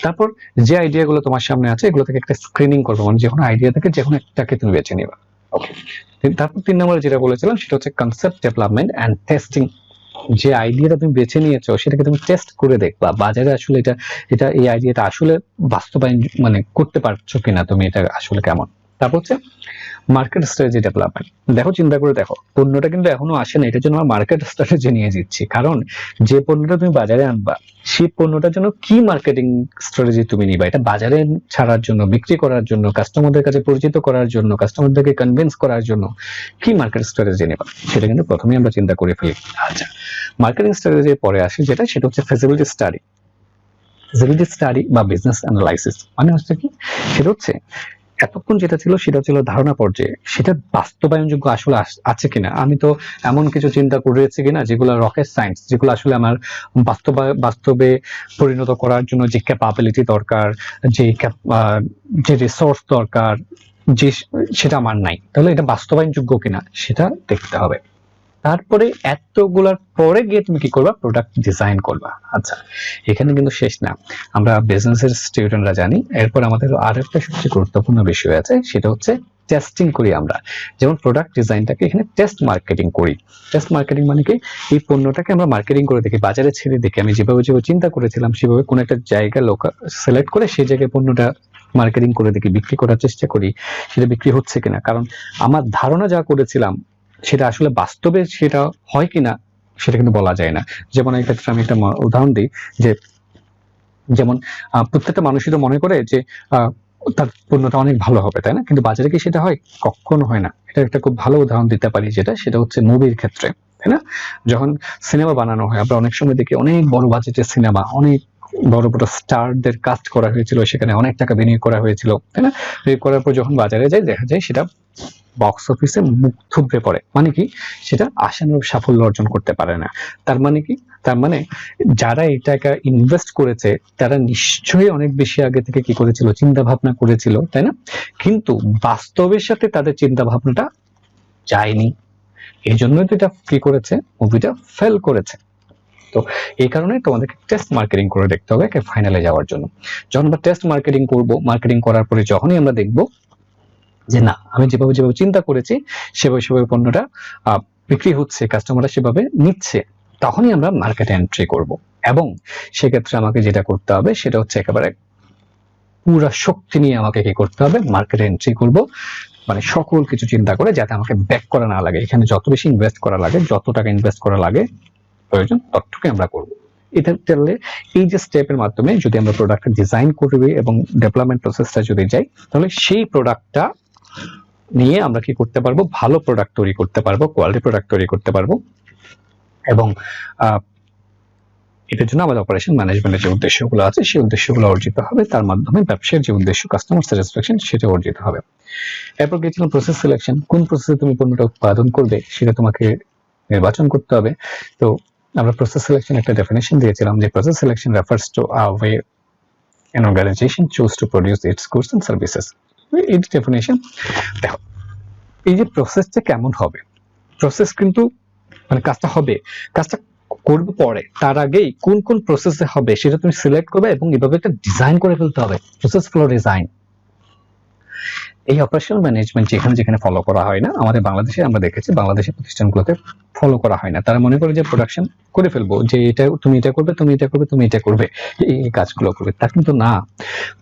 তারপর যে আইডিয়াগুলো তোমার সামনে আছে এগুলো থেকে একটা স্ক্রিনিং করবা, মানে যে কোনো আইডিয়া থেকে যে কোনো একটাকে তুমি বেছে নিবা। ওকে, তারপর 3 নম্বরে যেটা বলেছিলাম সেটা হচ্ছে কনসেপ্ট ডেভেলপমেন্ট এন্ড টেস্টিং। যে আইডিয়াটা তুমি বেছে নিয়েছো সেটাকে তুমি টেস্ট করে দেখবা বাজারে আসলে এটা এই আইডিয়াটা আসলে বাস্তবায়ন মানে করতে পারছো কিনা তুমি, এটা আসলে কেমন। তারপর হচ্ছে মার্কেট স্ট্র্যাটেজি ডেভেলপমেন্ট। দেখো, চিন্তা করে দেখো, পণ্যটা কিন্তু এখনো আসে না, এটার জন্য আমরা মার্কেট স্ট্র্যাটেজি নিয়ে দিচ্ছি। কারণ যে পণ্যটা তুমি বাজারে আনবা সেই পণ্যটার জন্য কি মার্কেটিং স্ট্র্যাটেজি তুমি নিবা, এটা বাজারে ছাড়ার জন্য, বিক্রি করার জন্য, কাস্টমারদের কাছে পরিচিত করার জন্য, কাস্টমারদেরকে কনভিন্স করার জন্য কি মার্কেট স্ট্র্যাটেজি নিবা, সেটা কিন্তু প্রথমেই আমরা চিন্তা করে ফেলি। আচ্ছা, মার্কেটিং স্ট্র্যাটেজির পরে আসে সেটা হচ্ছে ফিজিবিলিটি স্টাডি। ফিজিবিলিটি স্টাডি বা বিজনেস অ্যানালাইসিস মানে হচ্ছে কি, সেটা হচ্ছে এতক্ষণ যেটা ছিল সেটা ছিল ধারণা পর্যায়ে, সেটা বাস্তবায়নযোগ্য আসলে আছে কিনা, আমি তো এমন কিছু চিন্তা করেছি কিনা যেগুলো রকেট সায়েন্স, যেগুলো আসলে আমার বাস্তবে পরিণত করার জন্য যে ক্যাপাবিলিটি দরকার, যে রিসোর্স দরকার, যে সেটা আমার নাই, তাহলে এটা বাস্তবায়নযোগ্য কিনা সেটা দেখতে হবে। তারপরে এতগুলার পরে গিয়ে তুমি কি করবা, প্রোডাক্ট ডিজাইন করবা। আচ্ছা, এখানে কিন্তু শেষ না, আমরা বিজনেসের স্টুডেন্টরা জানি এরপর আমাদের আরেকটা সবচেয়ে গুরুত্বপূর্ণ বিষয় আছে, সেটা হচ্ছে টেস্টিং করি আমরা। যেমন প্রোডাক্ট ডিজাইনটাকে এখানে টেস্ট মার্কেটিং করি। টেস্ট মার্কেটিং মানে কি, এই পণ্যটাকে আমরা মার্কেটিং করে দেখি, বাজারে ছেড়ে দেখি, আমি যেভাবে চিন্তা করেছিলাম সেভাবে কোনো একটা জায়গা সিলেক্ট করে সেই জায়গায় পণ্যটা মার্কেটিং করে দেখি, বিক্রি করার চেষ্টা করি, সেটা বিক্রি হচ্ছে কিনা। কারণ আমার ধারণা যা করেছিলাম সেটা আসলে বাস্তবে সেটা হয় কিনা সেটা কিন্তু বলা যায় না। যেমন এই ক্ষেত্রে আমি একটা উদাহরণ দিই, যে যেমন প্রত্যেকটা মানুষই তো মনে করে যে তার পণ্যটা অনেক ভালো হবে, তাই না? কিন্তু বাজারে কি সেটা হয়? কখনো হয় না। এটা একটা খুব ভালো উদাহরণ দিতে পারি, সেটা হচ্ছে মুভির ক্ষেত্রে, তাই না? যখন সিনেমা বানানো হয় আমরা অনেক সময় দেখি অনেক বড় বাজেটের সিনেমা, অনেক বড় বড় স্টারদের কাস্ট করা হয়েছিল, সেখানে অনেক টাকা বিনিয়োগ করা হয়েছিল, তাই না? বিনিয়োগ করার পর যখন বাজারে যায় দেখা যায় সেটা বক্স অফিসে মুখ থুবড়ে পড়ে। মানে কি, সেটা আশানুরূপ সাফল্য অর্জন করতে পারে না। তার মানে কি, তার মানে যারা এই টাকা ইনভেস্ট করেছে তারা নিশ্চয়ই অনেক বেশি আগে থেকে কি করেছিল, চিন্তা ভাবনা করেছিল, তাই না? কিন্তু বাস্তবের সাথে তাদের চিন্তা ভাবনাটা যায়নি, এই জন্যই তো এটা কি করেছে, মুভিটা ফেল করেছে। তো এই কারণে তোমাদেরকে টেস্ট মার্কেটিং করে দেখতে হবে ফাইনালে যাওয়ার জন্য। যখন আমরা টেস্ট মার্কেটিং করব, মার্কেটিং করার পরে যখনই আমরা দেখব যে না, আমি যেভাবে চিন্তা করেছি সেভাবে পণ্যটা বিক্রি হচ্ছে, কাস্টমাররা সেভাবে নিচ্ছে, তখনই আমরা মার্কেটে এন্ট্রি করব। এবং সেক্ষেত্রে আমাকে যেটা করতে হবে সেটা হচ্ছে একেবারে পুরো শক্তি নিয়ে আমাকে কি করতে হবে, মার্কেটে এন্ট্রি করব। মানে সকল কিছু চিন্তা করে, যাতে আমাকে ব্যাক করা না লাগে। এখানে যত বেশি ইনভেস্ট করা লাগে, যত টাকা ইনভেস্ট করা লাগে প্রয়োজন, ততটুকুই আমরা করব। এটা তাহলে এই যে স্টেপের মাধ্যমে যদি আমরা প্রোডাক্টটা ডিজাইন করবে এবং ডেভেলপমেন্ট প্রসেসটা যদি যাই, তাহলে সেই প্রোডাক্টটা নিয়ে আমরা কি করতে পারবো, ভালো প্রোডাক্ট তৈরি করতে পারবো, কোয়ালিটি প্রোডাক্ট তৈরি করতে পারবো। এবং এটার জন্য আমাদের অপারেশন ম্যানেজমেন্টের যে উদ্দেশ্যগুলো আছে সেই উদ্দেশ্যগুলো অর্জিত হবে, তার মাধ্যমে ব্যবসায়ের যে উদ্দেশ্য কাস্টমার স্যাটিসফ্যাকশন সেটা অর্জিত হবে। এরপর গিয়েছিলাম প্রসেস সিলেকশন, কোন প্রসেসে তুমি পণ্যটা উৎপাদন করবে সেটা তোমাকে নির্বাচন করতে হবে। তো আমরা প্রসেস সিলেকশন একটা ডেফিনেশন দিয়েছিলাম, যে process selection refers to a way an organization choose to produce its goods and services. এই ডেফিনেশন দেখো, এই যে প্রসেসটা কেমন হবে, প্রসেস কিন্তু মানে কাজটা হবে, কাজটা করবে পরে, তার আগেই কোন কোন প্রসেসে হবে সেটা তুমি সিলেক্ট করবে এবং এভাবে একটা ডিজাইন করে ফেলতে হবে, প্রসেস ফ্লো ডিজাইন। এই অপারেশনাল ম্যানেজমেন্ট যেখানে ফলো করা হয় না, আমাদের বাংলাদেশে আমরা দেখেছি বাংলাদেশের প্রতিষ্ঠানগুলোতে ফলো করা হয় না। তারা মনে করে যে প্রোডাকশন করে ফেলবো, যে এটা তুমি এটা করবে, তুমি এটা করবে, তুমি এটা করবে, এই কাজগুলো করবে। তা কিন্তু না,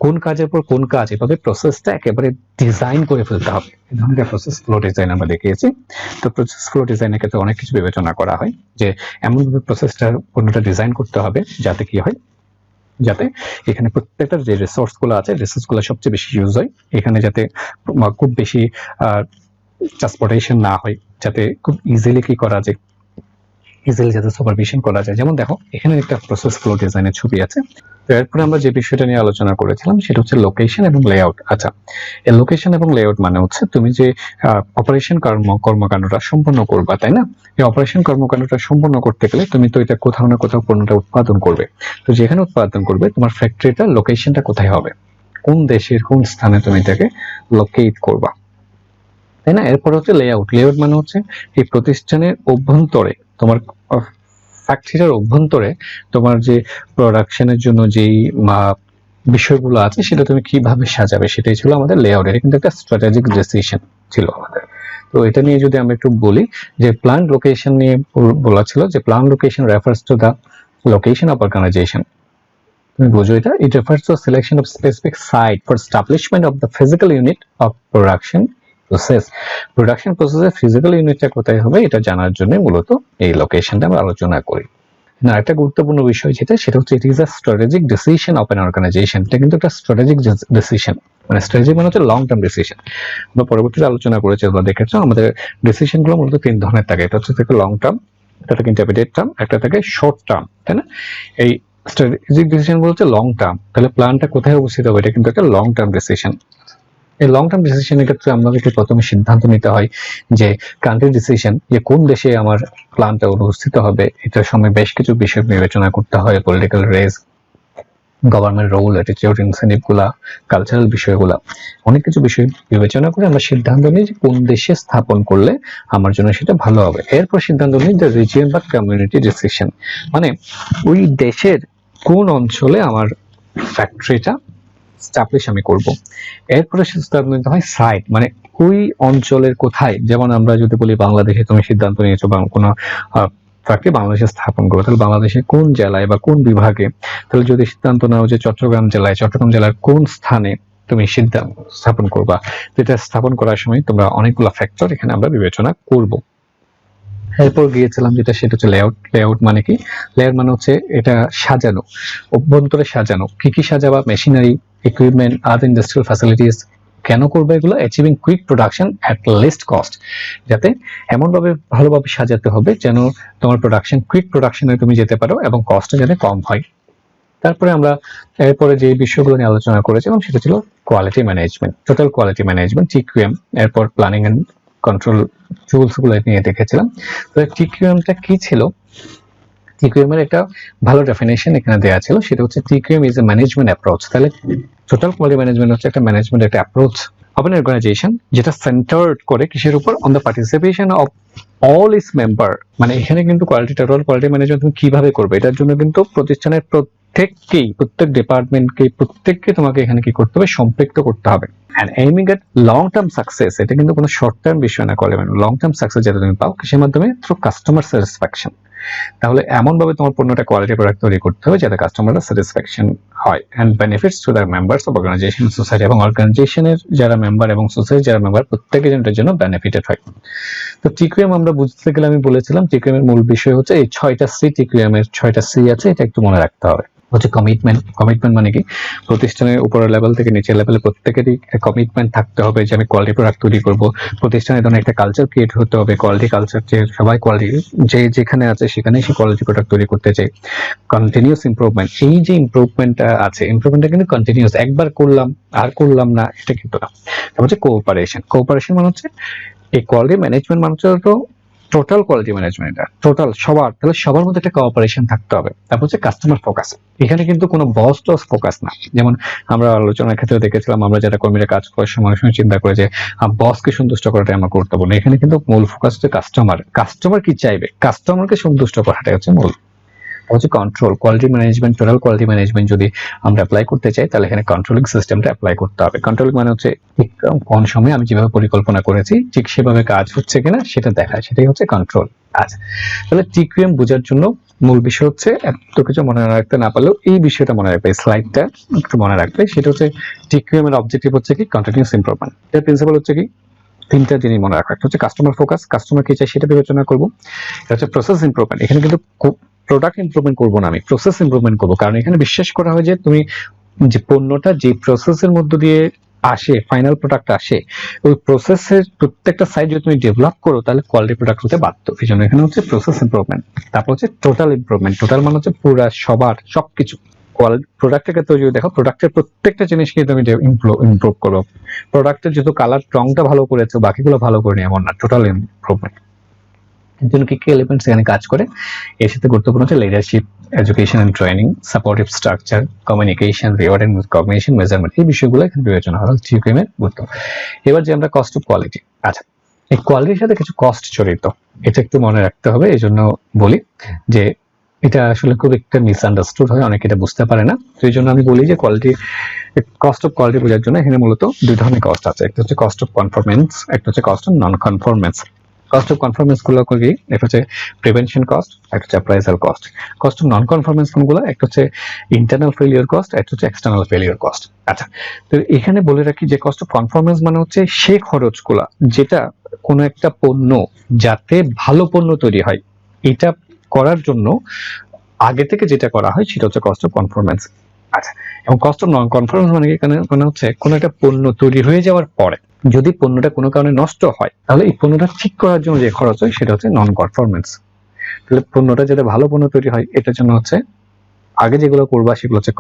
কোন কাজের পর কোন কাজ, এভাবে প্রসেসটা একেবারে ডিজাইন করে ফেলতে হবে। এই ধরনের প্রসেস ফ্লো ডিজাইন আমরা দেখিয়েছি। তো প্রসেস ফ্লো ডিজাইনের ক্ষেত্রে অনেক কিছু বিবেচনা করা হয়, যে এমনভাবে প্রসেসটা পণ্যটা ডিজাইন করতে হবে যাতে কি হয়, যাতে এখানে প্রত্যেকটা যে রিসোর্স গুলো আছে, রিসোর্স গুলো সবচেয়ে বেশি ইউজ হয়, এখানে যাতে খুব বেশি ট্রান্সপোর্টেশন না হয়, যাতে খুব ইজিলি কি করা যায়, ইজিলি যাতে সুপারভিশন করা যায়। যেমন দেখো এখানে একটা প্রসেস ফ্লো ডিজাইনের ছবি আছে। তো এরপরে আমরা যে বিষয়টা নিয়ে আলোচনা করেছিলাম সেটা হচ্ছে লোকেশন এবং লেআউট। আচ্ছা, এই লোকেশন এবং লেআউট মানে হচ্ছে তুমি যে অপারেশন কর্মকাণ্ডটা সম্পন্ন করবা, তাই না? এই অপারেশন কর্মকাণ্ডটা সম্পন্ন করতে গেলে তুমি তো এটা কোথাও না কোথাও পণ্যটা উৎপাদন করবে। তো যেখানে উৎপাদন করবে তোমার ফ্যাক্টরিটা লোকেশনটা কোথায় হবে, কোন দেশের কোন স্থানে তুমি এটাকে লোকেট করবা, তাই না? এরপর হচ্ছে লেআউট। লেআউট মানে হচ্ছে এই প্রতিষ্ঠানের অভ্যন্তরে, তোমার ফ্যাক্টরির অভ্যন্তরে তোমার যে প্রোডাকশনের জন্য যেই বিষয়গুলো আছে সেটা তুমি কিভাবে সাজাবে, সেটাই ছিল আমাদের লেআউট। এটা কিন্তু একটা স্ট্র্যাটেজিক ডিসিশন ছিল আমাদের। তো এটা নিয়ে যদি আমরা একটু বলি, যে প্ল্যান লোকেশন নিয়ে বলা ছিল, যে plan location refers to the location of organisation. তুমি বুঝো এটা, it refers to selection of specific site for establishment of the physical unit of production process. Production প্রসেসের ফিজিক্যাল ইউনিটটা কোথায় হবে এটা জানার জন্য মূলত এই লোকেশনটা আমরা আলোচনা করি। না, একটা গুরুত্বপূর্ণ বিষয় সেটা হচ্ছে it is a strategic decision of an organisation. এটা কিন্তু একটা স্ট্র্যাটেজিক ডিসিশন, মানে স্ট্র্যাটেজি মানে হচ্ছে লং টার্ম ডিসিশন। আমরা পরবর্তীতে আলোচনা করেছি, তোমরা দেখেছো আমাদের ডিসিশন গুলো মূলত তিন ধরনের থাকে। এটা হচ্ছে লং টার্ম, একটা থাকে ইন্টারমিডিয়েট টার্ম, একটা থাকে শর্ট টার্ম, তাই না? এই স্ট্র্যাটেজিক ডিসিশন বলতে লং টার্ম, তাহলে প্ল্যানটা কোথায় অবস্থিত হবে, এটা কিন্তু একটা লং টার্ম ডিসিশন। এই লং টার্ম ডিসিশনের ক্ষেত্রে আমাদেরকে প্রথমে সিদ্ধান্ত নিতে হয় যে কান্ট্রি ডিসিশন, যে কোন দেশে আমার প্ল্যানটা অবস্থিত হবে, এটার সময় বেশ কিছু বিষয় বিবেচনা করতে হয়, political risk, government role, attitude, incentive গুলা, কালচারাল বিষয়গুলা, অনেক কিছু বিষয় বিবেচনা করে আমরা সিদ্ধান্ত নিই যে কোন দেশে স্থাপন করলে আমার জন্য সেটা ভালো হবে। এরপর সিদ্ধান্ত নিই যে রিজিয়ন বা কমিউনিটি ডিসিশন, মানে ওই দেশের কোন অঞ্চলে আমার ফ্যাক্টরিটা স্টাবলিশ আমি করব। এরপরে সিদ্ধান্ত নিতে হয় সাইট, মানে ওই অঞ্চলের কোথায়, যেমন আমরা যদি বলি বাংলাদেশে তুমি সিদ্ধান্ত নিয়েছো বা কোনো ফ্যাক্টরি বাংলাদেশে স্থাপন করবো, তাহলে বাংলাদেশে কোন জেলায় বা কোন বিভাগে, তাহলে যদি সিদ্ধান্ত নাও যে চট্টগ্রাম জেলায়, চট্টগ্রাম জেলার কোন স্থানে তুমি সিদ্ধান্ত স্থাপন করবা, যেটা স্থাপন করার সময় তোমরা অনেকগুলো ফ্যাক্টর এখানে আমরা বিবেচনা করব। এরপর গিয়েছিলাম যেটা, সেটা হচ্ছে লেআউট। লেআউট মানে কি? লেআউট মানে হচ্ছে এটা সাজানো, অভ্যন্তরে সাজানো, কি কি সাজাবা, মেশিনারি, ইকুইপমেন্ট, আদার ইন্ডাস্ট্রিয়াল ফ্যাসিলিটিস। কেন করবে এগুলো? Achieving quick production at least cost, যাতে এমনভাবে ভালোভাবে সাজাতে হবে যেন তোমার প্রোডাকশন কুইক প্রোডাকশনে তুমি যেতে পারো এবং কস্টটা যাতে কম হয়। তারপরে আমরা এরপরে যে বিষয়গুলো নিয়ে আলোচনা করেছিলাম সেটা ছিল quality management, total quality management, TQM. এরপর প্ল্যানিং এন্ড কন্ট্রোল টুলস গুলো নিয়ে দেখেছিলাম। তো টিকিউএমটা কি ছিল? টিকিউএম এর একটা ভালো ডেফিনেশন এখানে দেওয়া ছিল, সেটা হচ্ছে TQM is a management approach. তাহলে টোটাল কোয়ালিটি ম্যানেজমেন্ট হচ্ছে একটা ম্যানেজমেন্ট একটা অ্যাপ্রোচ অফ অ্যান অর্গানাইজেশন, যেটা সেন্টার্ড করে কিসের উপর? On the participation of all is member. মানে এখানে কিন্তু টোটাল কোয়ালিটি ম্যানেজমেন্ট তুমি কিভাবে করবে, এটার জন্য কিন্তু প্রতিষ্ঠানের প্রত্যেক ডিপার্টমেন্টকে, প্রত্যেককে তোমাকে এখানে কি করতে হবে? সম্পৃক্ত করতে হবে। and aiming at long term success, এটা কিন্তু কোনো শর্ট টার্ম বিষয় না, লং টার্ম সাকসেস যেটা তুমি পাও কিসের মাধ্যমে? Through customer satisfaction. তাহলে এমন ভাবে তোমার পণ্যটা কোয়ালিটি প্রোডাক্ট তৈরি করতে হবে যাতে কাস্টমাররা স্যাটিসফ্যাকশন হয়, and benefits to the members of organisation, society, এবং অর্গানাইজেশনের যারা মেম্বার এবং সোসাইটি যারা মেম্বার প্রত্যেকের জন্য বেনিফিটেড হয়। তো টিকিউএম আমরা বুঝতে গেলে আমি বলেছিলাম টিকিউএম এর মূল বিষয় হচ্ছে এই 6টা সি। টিকিউএম এর 6টা সি আছে, এটা একটু মনে রাখতে হবে। হচ্ছে কমিটমেন্ট। কমিটমেন্ট মানে কি? প্রতিষ্ঠানের উপরের লেভেল থেকে নিচের লেভেলে প্রত্যেকেরই কমিটমেন্ট থাকতে হবে যে আমি কোয়ালিটি প্রোডাক্ট তৈরি করব। প্রতিষ্ঠানের জন্য একটা কালচার ক্রিয়েট হতে হবে, কোয়ালিটি কালচার, যে সবাই কোয়ালিটি যে যেখানে আছে সেখানেই সে কোয়ালিটি প্রোডাক্ট তৈরি করতে চাই। কন্টিনিউয়াস ইমপ্রুভমেন্ট, এই যে ইমপ্রুভমেন্টটা আছে, ইমপ্রুভমেন্টটা কিন্তু কন্টিনিউয়াস, একবার করলাম আর করলাম না এটা কিন্তু না। তারপর হচ্ছে কোঅপারেশন। কোঅপারেশন মানে হচ্ছে এই কোয়ালিটি ম্যানেজমেন্ট মানে হচ্ছে টোটাল কোয়ালিটি ম্যানেজমেন্ট, এটা টোটাল সবার, তাহলে সবার মধ্যে একটা কোঅপারেশন থাকতে হবে। তারপর হচ্ছে কাস্টমার ফোকাস, এখানে কিন্তু কোনো বস টস ফোকাস না। যেমন আমরা আলোচনার ক্ষেত্রে দেখেছিলাম, আমরা যারা কর্মীরা কাজ করার সময় অনেক সময় চিন্তা করে যে বসকে সন্তুষ্ট করাটাই আমার কর্তব্য না, এখানে কিন্তু মূল ফোকাস হচ্ছে কাস্টমার কি চাইবে, কাস্টমারকে সন্তুষ্ট করাটাই হচ্ছে মূল। হচ্ছে control, quality management, total quality management যদি আমরা অ্যাপ্লাই করতে চাই তাহলে এখানে কন্ট্রোলিং সিস্টেমটা অ্যাপ্লাই করতে হবে। কন্ট্রোলিং মানে হচ্ছে কোন সময় আমি যেভাবে পরিকল্পনা করেছি ঠিক সেভাবে কাজ হচ্ছে কিনা সেটা দেখা, সেটাই হচ্ছে কন্ট্রোল। আচ্ছা, তাহলে টিকিউএম বোঝার জন্য মূল বিষয় হচ্ছে, এত কিছু মনে রাখতে না পারলেও এই বিষয়টা মনে রাখবে, স্লাইডটা একটু মনে রাখবে। সেটা হচ্ছে টিকিউএম এর অবজেক্টিভ হচ্ছে কি? Continuous improvement. এর প্রিন্সিপাল হচ্ছে কি? 3টা জিনিস মনে রাখা। একটা হচ্ছে কাস্টমার ফোকাস, কাস্টমার কি চাই সেটা বিবেচনা করব। এটা হচ্ছে প্রসেস ইমপ্রুভমেন্ট, এখানে কিন্তু প্রোডাক্ট ইমপ্রুভমেন্ট করবো না, আমি প্রসেস ইমপ্রুভমেন্ট করবো, কারণ এখানে বিশ্বাস করা হয় যে তুমি যে পণ্যটা যে প্রসেসের মধ্য দিয়ে আসে, ফাইনাল প্রোডাক্ট আসে, ওই প্রসেসের প্রত্যেকটা সাইড যদি তুমি ডেভেলপ করো তাহলে কোয়ালিটি প্রোডাক্ট হতে বাধ্য। এই জন্য এখানে হচ্ছে প্রসেস ইমপ্রুভমেন্ট। তারপর হচ্ছে টোটাল ইমপ্রুভমেন্ট। টোটাল মানে হচ্ছে পুরা সবার সবকিছু। প্রোডাক্টের ক্ষেত্রে যদি দেখো, প্রোডাক্টের প্রত্যেকটা জিনিসকে তুমি ইমপ্রুভ করো। প্রোডাক্টের যেহেতু কালার রংটা ভালো করেছো, বাকিগুলো ভালো করেনি এমন না, টোটাল ইমপ্রুভমেন্ট। এর জন্য কি কি এলিমেন্টস এখানে কাজ করে? এর সাথে গুরুত্বপূর্ণ হচ্ছে leadership, education and training, supportive structure, communication, reward and cognition, measurement, এই বিষয়গুলো এখানে বিবেচনা হয় টিকিউএম এর গুরুত্ব। এবার যে আমরা কস্ট অফ কোয়ালিটি, আচ্ছা এই কোয়ালিটির সাথে কিছু কস্ট জড়িত, এটা একটু মনে রাখতে হবে। এই জন্য বলি যে এটা আসলে খুব একটা মিসআন্ডারস্টুড হয়, অনেকে এটা বুঝতে পারে না। তো এই জন্য আমি বলি যে কস্ট অফ কোয়ালিটি বোঝার জন্য এখানে মূলত দুই ধরনের কস্ট আছে, একটা হচ্ছে কস্ট অফ কনফরমেন্স, একটা হচ্ছে cost of non conformance. Cost of conformance গুলো কি? একটা হচ্ছে প্রিভেনশন কস্ট, একটা হচ্ছে appraisal cost. Cost of non conformance কোনগুলো? একটা হচ্ছে ইন্টারনাল ফেলিয়ার কস্ট, একটা হচ্ছে এক্সটার্নাল ফেলিয়ার কস্ট। আচ্ছা, তো এখানে বলে রাখি যে কস্ট অফ কনফরমেন্স মানে হচ্ছে সে খরচগুলো যেটা কোনো একটা পণ্য যাতে ভালো পণ্য তৈরি হয় এটা করার জন্য আগে থেকে যেটা করা হয় সেটা হচ্ছে কস্ট অফ কনফরমেন্স। আচ্ছা, এবং কস্ট অফ নন কনফরমেন্স মানে কি? মানে হচ্ছে কোনো একটা পণ্য তৈরি হয়ে যাওয়ার পরে যদি পণ্যটা কোনো কারণে নষ্ট হয় তাহলে এই পণ্যটা ঠিক করার জন্য যে খরচ হয় সেটা হচ্ছে নন কনফরমেন্স। তাহলে পণ্যটা যাতে ভালো পণ্য তৈরি হয় এটার জন্য হচ্ছে আগে যেগুলো করবা সেগুলো হচ্ছে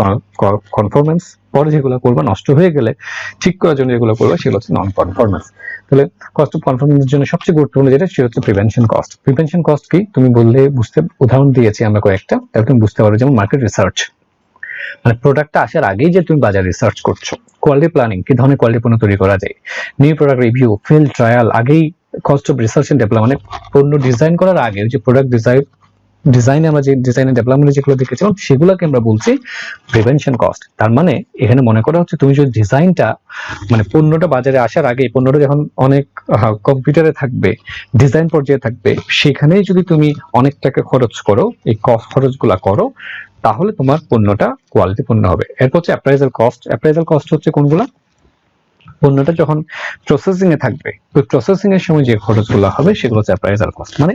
কনফরমেন্স, পরে যেগুলো করবা নষ্ট হয়ে গেলে ঠিক করার জন্য যেগুলো করবা সেগুলো হচ্ছে নন কনফরমেন্স। তাহলে কস্ট অফ কনফরমেন্সের জন্য সবচেয়ে গুরুত্বপূর্ণ যেটা সেটা হচ্ছে প্রিভেনশন কস্ট। প্রিভেনশন কস্ট কি তুমি বললে বুঝতে, উদাহরণ দিয়েছি আমরা কয়েকটা, তাহলে তুমি বুঝতে পারো। যেমন মার্কেট রিসার্চ, মানে প্রোডাক্টটা আসার আগেই যে তুমি বাজার রিসার্চ করছো। কোয়ালিটি প্ল্যানিং, কি ধরনের কোয়ালিটি পণ্য তৈরি করা যায়। New product review, field trial, আগেই cost of research and development, মানে পণ্য ডিজাইন করার আগে যে প্রোডাক্ট ডিজাইনে আমরা যে ডিজাইন এন্ড ডেভেলপমেন্টে যেগুলো দেখেছিলাম সেগুলোকে আমরা বলছি প্রিভেনশন কস্ট। তার মানে এখানে মনে করা হচ্ছে তুমি যদি ডিজাইনটা, মানে পণ্যটা বাজারে আসার আগে, পণ্যটা যখন অনেক কম্পিউটারে থাকবে, ডিজাইন পর্যায়ে থাকবে, সেখানেই যদি তুমি অনেক টাকা খরচ করো, এই কস্ট খরচগুলা করো, তাহলে তোমার পণ্যটা কোয়ালিটি পণ্য হবে। এরপর হচ্ছে অ্যাপ্রাইজাল কস্ট। অ্যাপ্রাইজাল কস্ট হচ্ছে কোনগুলা, পণ্যটা যখন প্রসেসিং এ থাকবে, ওই প্রসেসিং এর সময় যে খরচগুলো হবে সেগুলো হচ্ছে অ্যাপ্রাইজাল কস্ট। মানে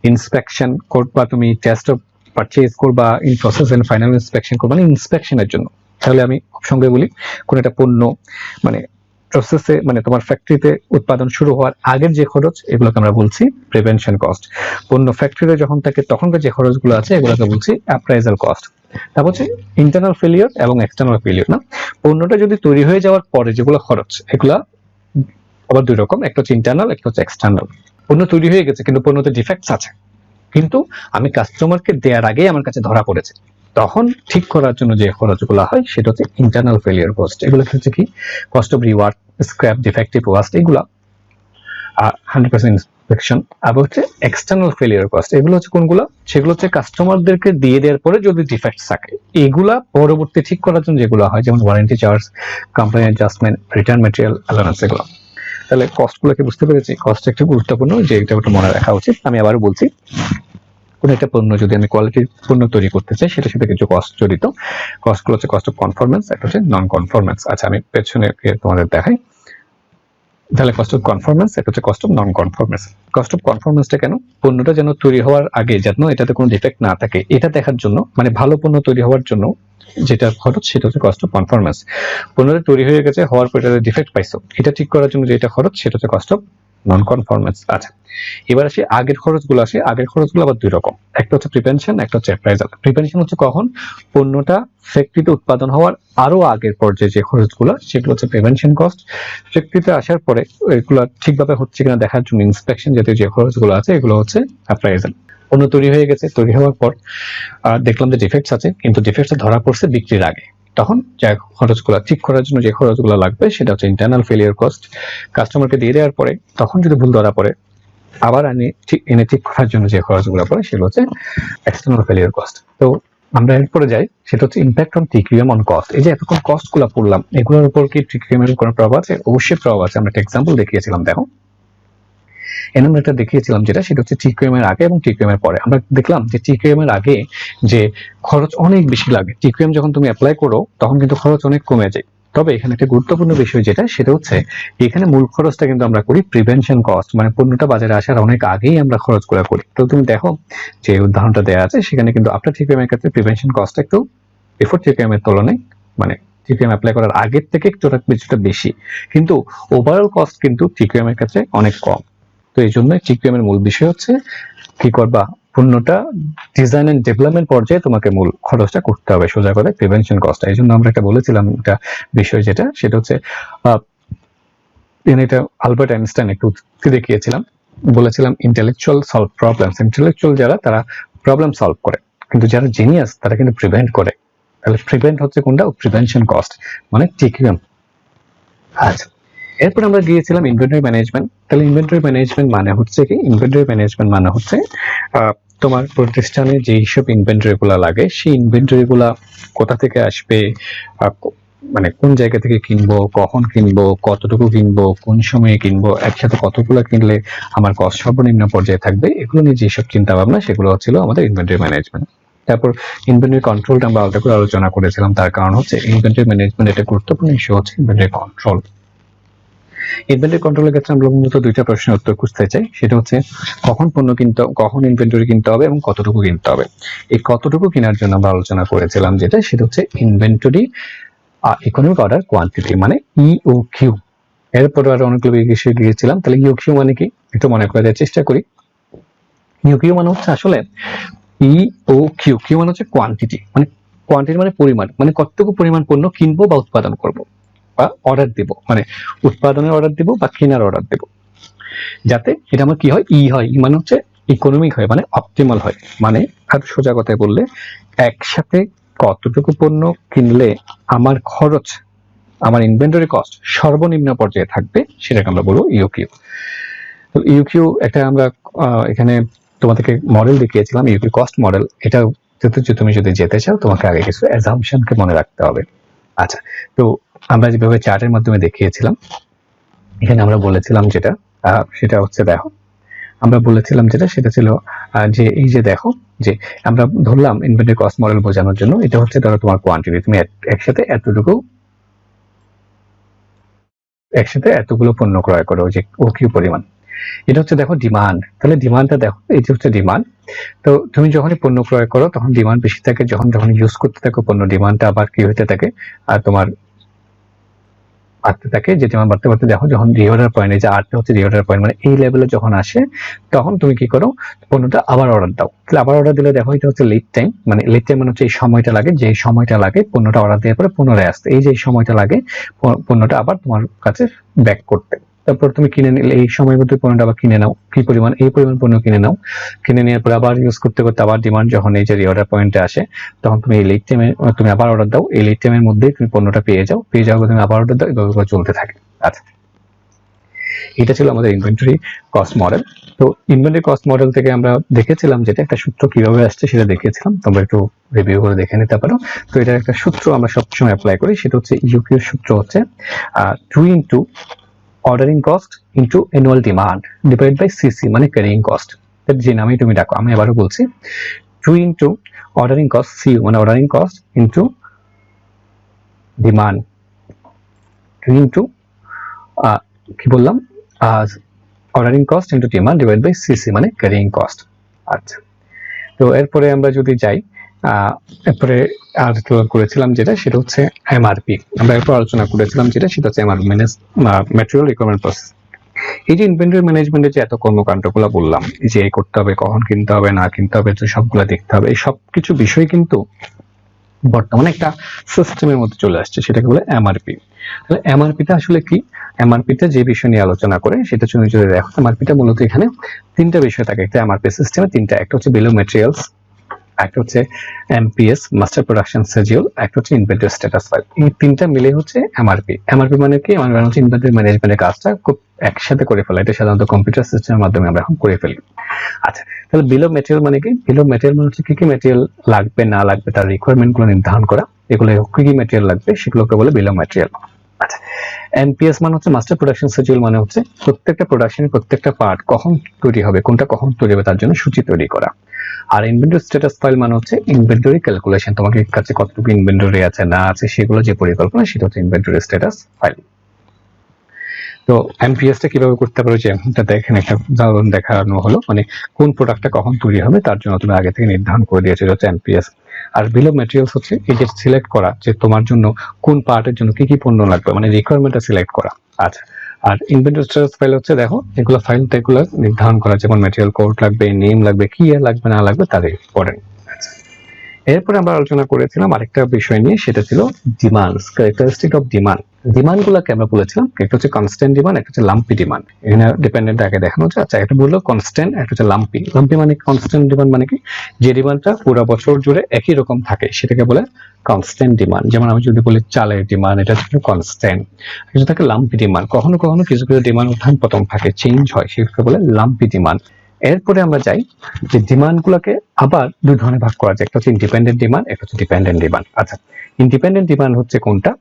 ইন্সপেকশন করবা, তুমি টেস্ট অফ পারচেজ করবা, in process and final inspection করবা, মানে ইন্সপেকশনের জন্য। তাহলে আমি সঙ্গে বলি, কোন একটা পণ্য মানে প্রসেসে, মানে তোমার ফ্যাক্টরিতে উৎপাদন শুরু হওয়ার আগের যে খরচ, এগুলোকে আমরা বলছি প্রিভেনশন কস্ট। পণ্য ফ্যাক্টরিতে যখন থাকে তখনকার যে খরচগুলো আছে এগুলোকে বলছি অ্যাপ্রাইজাল কস্ট। তারপর হচ্ছে ইন্টারনাল ফেলিয়ার এবং এক্সটার্নাল ফেলিয়ার। না, পণ্যটা যদি তৈরি হয়ে যাওয়ার পরে যেগুলো খরচ, এগুলা আবার দুই রকম, একটা হচ্ছে ইন্টারনাল, একটা হচ্ছে এক্সটার্নাল। পণ্য তৈরি হয়ে গেছে কিন্তু পণ্যতে ডিফেক্টস আছে, কিন্তু আমি কাস্টমারকে দেওয়ার আগেই আমার কাছে ধরা পড়েছে, তখন ঠিক করার জন্য যে খরচগুলো হয় সেটা হচ্ছে ইন্টারনাল ফেলিয়ার কস্ট। এগুলো হচ্ছে কি, cost of rework, scrap, defective waste, এগুলা 100% ইন্সপেকশন। আবার হচ্ছে এক্সটার্নাল ফেলিয়ার কস্ট। এগুলো হচ্ছে কোনগুলো, সেগুলো হচ্ছে কাস্টমারদেরকে দিয়ে দেওয়ার পরে যদি ডিফেক্টস থাকে, এগুলা পরবর্তী ঠিক করার জন্য যেগুলো হয়, যেমন warranty charge, company adjustment, return material allowance, এগুলো। তাহলে কস্টগুলোকে বুঝতে পেরেছি, কস্ট একটা গুরুত্বপূর্ণ, যে এটা একটু মনে রাখা উচিত। আমি আবারও বলছি, কোন একটা পণ্য যদি আমি কোয়ালিটির পণ্য তৈরি করতে চাই, সেটার সাথে কিছু কস্ট জড়িত। কস্টগুলো হচ্ছে কস্ট অফ কনফরমেন্স, একটা হচ্ছে নন কনফরমেন্স। আচ্ছা, আমি পেছনে তোমাদের দেখাই। তাহলে কস্ট অফ কনফরমেন্স, এটা হচ্ছে cost of non conformance. Cost of কনফরমেন্সটা কেন, পণ্যটা যেন তৈরি হওয়ার আগে যেন এটাতে কোনো ডিফেক্ট না থাকে, এটা দেখার জন্য, মানে ভালো পণ্য তৈরি হওয়ার জন্য যেটা খরচ সেটা হচ্ছে কস্ট অফ কনফরমেন্স। পণ্যটা তৈরি হয়ে গেছে, হওয়ার পর এটাতে ডিফেক্ট পাইছো, এটা ঠিক করার জন্য যেটা খরচ সেটা হচ্ছে কস্ট অফ নন কনফরমেন্স। আচ্ছা, এবার আসি আগের খরচগুলো। আগের খরচগুলো আবার দুই রকম, একটা হচ্ছে প্রিভেনশন, একটা হচ্ছে অ্যাপ্রাইজাল। প্রিভেনশন হচ্ছে কখন পণ্যটা ফ্যাক্টরিতে উৎপাদন হওয়ার আরো আগের পর্যায়ে যে খরচগুলো, সেগুলো হচ্ছে প্রিভেনশন কস্ট। ফ্যাক্টরিতে আসার পরে এগুলো ঠিকভাবে হচ্ছে কিনা দেখার জন্য ইন্সপেকশন জাতীয় যে খরচগুলো আছে, এগুলো হচ্ছে অ্যাপ্রাইজাল। পণ্য তৈরি হয়ে গেছে, তৈরি হওয়ার পর দেখলাম যে ডিফেক্টস আছে, কিন্তু ডিফেক্টস ধরা পড়ছে বিক্রির আগে, তখন যে খরচগুলো ঠিক করার জন্য যে খরচগুলো লাগবে সেটা হচ্ছে ইন্টারনাল ফেলিয়ার কস্ট। কাস্টমারকে দিয়ে দেওয়ার পরে তখন যদি ভুল ধরা পড়ে, আবার এনে ঠিক করার জন্য যে খরচগুলো পড়ে সেগুলো হচ্ছে এক্সটার্নাল ফেলিয়ার কস্ট। তো আমরা এরপরে যাই, সেটা হচ্ছে impact on TQM on cost. এই যে এতক্ষণ কস্টগুলো পড়লাম, এগুলোর উপর কি টিকিউএম এর কোনো প্রভাব আছে? অবশ্যই প্রভাব আছে। আমরা একটা এক্সাম্পল দেখিয়েছিলাম, দেখো আমরা একটা দেখিয়েছিলাম, যেটা সেটা হচ্ছে টিকিউএম এর আগে এবং টিকিউএম এর পরে। আমরা দেখলাম যে টিকিউএম এর আগে যে খরচ অনেক বেশি লাগে, টিকিউএম যখন তুমি অ্যাপ্লাই করো তখন কিন্তু খরচ অনেক কমে যায়। তবে এখানে একটা গুরুত্বপূর্ণ বিষয় যেটা, সেটা হচ্ছে এখানে মূল খরচটা কিন্তু আমরা করি প্রিভেনশন কস্ট, মানে পণ্যটা বাজারে আসার অনেক আগেই আমরা খরচগুলো করি। তো তুমি দেখো যে উদাহরণটা দেওয়া আছে, সেখানে কিন্তু আফটার টিকিউএম এর ক্ষেত্রে প্রিভেনশন কস্ট একটু বিফোর টিকিউএম এর তুলনায়, মানে টিকিউএম অ্যাপ্লাই করার আগের থেকে কিছুটা বেশি, কিন্তু ওভারঅল কস্ট কিন্তু টিকিউএম এর ক্ষেত্রে অনেক কম। তো এই জন্য টিকিউএম এর মূল বিষয় হচ্ছে কি করবা, পণ্যটা ডিজাইন এন্ড ডেভেলপমেন্ট পর্যায়ে তোমাকে মূল খরচটা করতে হবে, সোজা করে প্রিভেনশন কস্ট। এই জন্য আমরা একটা বলেছিলাম, একটা বিষয় যেটা সেটা হচ্ছে এটা আলবার্ট আইনস্টাইন একটু দেখিয়েছিলাম, বলেছিলাম ইন্টেলেকচুয়াল সলভ প্রবলেমস। ইন্টেলেকচুয়াল যারা, তারা প্রবলেম সলভ করে, কিন্তু যারা জিনিয়াস তারা কিন্তু প্রিভেন্ট করে। তাহলে প্রিভেন্ট হচ্ছে কোনটা, প্রিভেনশন কস্ট, মানে টিকিউএম। আচ্ছা, এরপর আমরা গিয়েছিলাম ইনভেন্টরি ম্যানেজমেন্ট। তাহলে ইনভেন্টরি ম্যানেজমেন্ট মানে হচ্ছে কি, ইনভেন্টরি ম্যানেজমেন্ট মানে হচ্ছে তোমার প্রতিষ্ঠানে যেই সব ইনভেন্টরি গুলা লাগে, সেই ইনভেন্টরি গুলা কোথা থেকে আসবে, মানে কোন জায়গা থেকে কিনবো, কখন কিনবো, কতটুকু কিনবো, কোন সময়ে কিনবো, একসাথে কতগুলো কিনলে আমার কস্ট সর্বনিম্ন পর্যায়ে থাকবে, এগুলো নিয়ে যেসব চিন্তা ভাবনা, সেগুলো হচ্ছিল আমাদের ইনভেন্টরি ম্যানেজমেন্ট। তারপর ইনভেন্টরি কন্ট্রোলটা আমরা আলাদা করে আলোচনা করেছিলাম, তার কারণ হচ্ছে ইনভেন্টরি ম্যানেজমেন্ট একটা গুরুত্বপূর্ণ ইস্যু হচ্ছে ইনভেন্টরি কন্ট্রোল। ইনভেন্টরি কন্ট্রোলের ক্ষেত্রে আমরা মূলত দুইটা প্রশ্নের উত্তর খুঁজতে চাই, সেটা হচ্ছে কখন পণ্য কিনতে, কখন ইনভেন্টরি কিনতে হবে এবং কতটুকু কিনতে হবে। এই কতটুকু কেনার জন্য আমরা আলোচনা করেছিলাম, যেটা সেটা হচ্ছে ইনভেন্টরি ইকোনমিক অর্ডার কোয়ান্টিটি, মানে ইওকিউ। এরপরে আরো অনেকগুলো বিষয়ে গিয়েছিলাম। তাহলে ইওকিউ মানে কি, একটু মনে করার চেষ্টা করি। ইওকিউ মানে হচ্ছে আসলে কিউ মানে হচ্ছে কোয়ান্টিটি, মানে কোয়ান্টিটি মানে পরিমাণ, মানে কতটুকু পরিমাণ পণ্য কিনবো বা উৎপাদন করব বা অর্ডার দিব, মানে উৎপাদনের অর্ডার দিব বা কেনার অর্ডার দিব, যাতে এটা আমার কি হয়, হয় মানে হচ্ছে ইকোনমিক হয়, মানে অপটিমাল হয়। মানে আর সোজা কথায় বললে একসাথে কতটুকু পণ্য কিনলে আমার খরচ, আমার ইনভেন্টরি কস্ট সর্বনিম্ন পর্যায়ে থাকবে, সেটাকে আমরা বলবো ইউকিউ। তো ইউকিউ একটা আমরা এখানে তোমাদেরকে মডেল দেখিয়েছিলাম, ইউকিউ কস্ট মডেল। এটা তুমি যদি যেতে চাও তোমাকে আগে কিছু অ্যাজাম্পশনকে মনে রাখতে হবে। আচ্ছা, তো আমরা যেভাবে চার্টের মাধ্যমে দেখিয়েছিলাম, এখানে আমরা বলেছিলাম যেটা সেটা হচ্ছে, দেখো আমরা বলেছিলাম যেটা সেটা ছিল যে এই যে দেখো, যে আমরা ধরলাম ইনভেন্টরি কস্ট মডেল বোঝানোর জন্য, এটা হচ্ছে ধরো তোমার কোয়ান্টিটি, তুমি একসাথে এতগুলো পণ্য ক্রয় করো, যে ও কি পরিমাণ। এটা হচ্ছে দেখো ডিমান্ড, তাহলে ডিমান্ডটা দেখো, এই যে হচ্ছে ডিমান্ড। তো তুমি যখনই পণ্য ক্রয় করো তখন ডিমান্ড বেশি থাকে, যখন ইউজ করতে থাকো পণ্য, ডিমান্ডটা আবার কি হতে থাকে, আর তোমার বাড়তে থাকে, যে ডিমান্ড বাড়তে বাড়তে দেখো যখন রিঅর্ডার পয়েন্ট, এই যে আরটা হচ্ছে রিঅর্ডার পয়েন্ট, মানে এই লেভেলে যখন আসে তখন তুমি কি করো, পণ্যটা আবার অর্ডার দাও। তাহলে আবার অর্ডার দিলে দেখো এটা হচ্ছে লিড টাইম, মানে লিড টাইম মানে হচ্ছে এই সময়টা লাগে, যে সময়টা লাগে পণ্যটা অর্ডার দেওয়ার পরে পুনরায় আসতে, এই যে সময়টা লাগে পণ্যটা আবার তোমার কাছে ব্যাক করতে। তারপর তুমি কিনে নিলে, এই সময়ের মধ্যে পণ্যটা আবার কিনে নাও, কি পরিমাণ, এই পরিমাণ পণ্য কিনে নাও, কিনে নেওয়ার পরে আবার ইউজ করতে করতে আবার ডিমান্ড যখন এই যে রিঅর্ডার পয়েন্টে আসে, তখন তুমি এই লিড টাইমে তুমি আবার অর্ডার দাও, এই লিড টাইমের মধ্যে তুমি পণ্যটা পেয়ে যাও তুমি আবার অর্ডার দাও, এভাবে চলতে থাকে। আচ্ছা, এটা ছিল আমাদের ইনভেন্টরি কস্ট মডেল। তো ইনভেন্টরি কস্ট মডেল থেকে আমরা দেখেছিলাম যেটা একটা সূত্র কিভাবে আসছে সেটা দেখিয়েছিলাম, তোমরা একটু রিভিউ করে দেখে নিতে পারো। তো এটার একটা সূত্র আমরা সবসময় অ্যাপ্লাই করি, সেটা হচ্ছে ইউকিউ সূত্র হচ্ছে 2 into ordering cost into annual demand divide by CC, মানে ক্যারিং কস্ট। যে নামেই তুমি ডাকো, আমি আবারও বলছি, 2 ইন্টু অর্ডারিং কস্ট, সিইউ মানে ordering cost, into demand, 2 into কি বললাম, ordering cost into demand divide by CC মানে ক্যারিং কস্ট। আচ্ছা, তো এরপরে আমরা যদি যাই, এরপরে আর করেছিলাম যেটা সেটা হচ্ছে এমআরপি, আমরা এরপর আলোচনা করেছিলাম যেটা সেটা হচ্ছে এমআরপি, ম্যাটেরিয়াল রিকোয়ারমেন্ট প্রসেস। এই যে ইনভেন্টরি ম্যানেজমেন্টের যে এত কর্মকাণ্ডগুলো বললাম, যে করতে হবে, কখন কিনতে হবে, না কিনতে হবে, তো সবগুলো দেখতে হবে, এই সবকিছু বিষয় কিন্তু বর্তমানে একটা সিস্টেমের মধ্যে চলে আসছে, সেটাকে বলে এমআরপি। তাহলে এমআরপিটা আসলে কি, এমআরপিটা যে বিষয় নিয়ে আলোচনা করে সেটা তুমি যদি দেখো, এমআরপিটা মূলত এখানে তিনটা বিষয় থাকে একটা এমআরপি সিস্টেমে, তিনটা, একটা হচ্ছে বিল অফ ম্যাটেরিয়ালস, একটা হচ্ছে এমপিএস মাস্টার প্রোডাকশন শিডিউল, একটা হচ্ছে ইনভেন্টরি স্ট্যাটাস ফাইল। এই তিনটা মিলে হচ্ছে এমআরপি। এমআরপি মানে কি, এমআরপি মানে হচ্ছে ইনভেন্টরি ম্যানেজমেন্টের কাজটা খুব একসাথে করে ফেলা, এটা সাধারণত কম্পিউটার সিস্টেমের মাধ্যমে আমরা এখন করে ফেলি। আচ্ছা, তাহলে বিল অফ ম্যাটেরিয়াল মানে কি, বিল অফ ম্যাটেরিয়াল মানে হচ্ছে কি কি ম্যাটেরিয়াল লাগবে না লাগবে তার রিকোয়ারমেন্ট গুলো নির্ধারণ করা, এগুলো কি কি ম্যাটেরিয়াল লাগবে সেগুলোকে বলে বিল অফ ম্যাটেরিয়াল। আচ্ছা, এমপিএস মানে হচ্ছে মাস্টার প্রোডাকশন শিডিউল, মানে হচ্ছে প্রত্যেকটা প্রোডাকশনের প্রত্যেকটা পার্ট কখন তৈরি হবে, কোনটা কখন তৈরি হবে তার জন্য সূচি তৈরি করা। আর ইনভেন্টরি স্ট্যাটাস ফাইল মানে হচ্ছে ইনভেন্টরি ক্যালকুলেশন, তোমার কাছে কতটুকু ইনভেন্টরি আছে না আছে সেগুলো যে পরিকল্পনা, সেটা হচ্ছে ইনভেন্টরি স্ট্যাটাস ফাইল। তো এমপিএসটা কিভাবে করতে পারো, যে এটা দেখেন একটা উদাহরণ দেখানো হলো, মানে কোন প্রোডাক্টটা কখন তৈরি হবে তার জন্য তুমি আগে থেকে নির্ধারণ করে দিয়েছো, হচ্ছে এমপিএস। আর বিল অফ ম্যাটেরিয়ালস হচ্ছে এই যে সিলেক্ট করা, যে তোমার জন্য কোন পার্টের জন্য কি কি পণ্য লাগবে, মানে রিকোয়ারমেন্টটা সিলেক্ট করা। আচ্ছা, আর ইনভেন্টরি স্ট্যাটাস ফাইল হচ্ছে দেখো এগুলো ফাইল এগুলো নির্ধারণ করা, যেমন ম্যাটেরিয়াল কোড লাগবে, নেম লাগবে, কি লাগবে না লাগবে তার ইম্পর্টেন্ট। এরপরে আমরা আলোচনা করেছিলাম আরেকটা বিষয় নিয়ে, সেটা ছিল demands, characteristic of demand. Demand গুলাকে আমরা বলেছিলাম একটা হচ্ছে কনস্ট্যান্ট ডিমান্ড, একটা হচ্ছে লাম্পি ডিমান্ড। এখানে ডিপেন্ডেন্ট আগে দেখানো হচ্ছে। আচ্ছা, একটা বললো কনস্ট্যান্ট, একটা হচ্ছে লাম্পি। লাম্পি মানে কনস্ট্যান্ট ডিমান্ড মানে কি, যে ডিমান্ডটা পুরো বছর জুড়ে একই রকম থাকে সেটাকে বলে কনস্ট্যান্ট ডিমান্ড। যেমন আমি যদি বলি চালের ডিমান্ড, এটা হচ্ছে কনস্ট্যান্ট। এটা থাকে লাম্পি ডিমান্ড, কখনো কখনো কিছু কিছু ডিমান্ড উত্থান পতন থাকে, চেঞ্জ হয়, সেটাকে বলে লাম্পি ডিমান্ড। এরপরে আমরা যাই যে ডিমান্ড গুলাকে আবার দুই ধরনের ভাগ করা যায়, একটা হচ্ছে ইন্ডিপেন্ডেন্ট ডিমান্ড, একটা হচ্ছে ডিপেন্ডেন্ট ডিমান্ড। আচ্ছা, ইন্ডিপেন্ডেন্ট ডিমান্ড হচ্ছে কোনটা,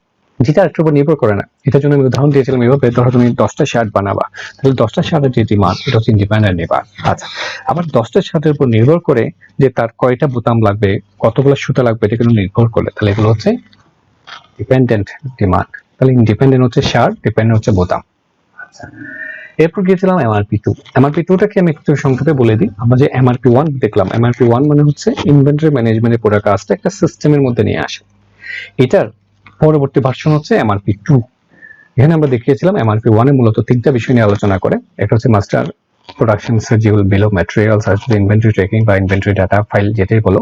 যেটা একটার উপর নির্ভর করে না। এটার জন্য আমি উদাহরণ দিয়েছিলাম এভাবে, ধরো তুমি 10টা শার্ট বানাবা, তাহলে 10টা শার্টের যে ডিমান্ড এটা হচ্ছে ইন্ডিপেন্ডেন্ট ডিমান্ড। আচ্ছা, আবার 10টা শার্টের উপর নির্ভর করে যে তার কয়টা বোতাম লাগবে, কতগুলো সুতা লাগবে, এটা কিন্তু নির্ভর করে, তাহলে এগুলো হচ্ছে ডিপেন্ডেন্ট ডিমান্ড। তাহলে ইন্ডিপেন্ডেন্ট হচ্ছে শার্ট, ডিপেন্ডেন্ট হচ্ছে বোতাম। আচ্ছা, এরপর গিয়েছিলাম এমআরপি 2। এমআরপি 2টাকে আমি একটু সংক্ষেপে বলে দিই। আমরা যে এমআরপি 1 দেখলাম, এমআরপি 1 মানে হচ্ছে ইনভেন্টরি ম্যানেজমেন্টের পুরো কাজটা একটা সিস্টেমের মধ্যে নিয়ে আসে। এটার পরবর্তী ভার্সন হচ্ছে এমআরপি 2। এখানে আমরা দেখিয়েছিলাম এমআরপি 1 এ মূলত তিনটা বিষয় নিয়ে আলোচনা করে, একটা হচ্ছে master production schedule, bill of materials, আর ইনভেন্টরি ট্র্যাকিং বা ইনভেন্টরি ডাটা ফাইল যেটাই বলো,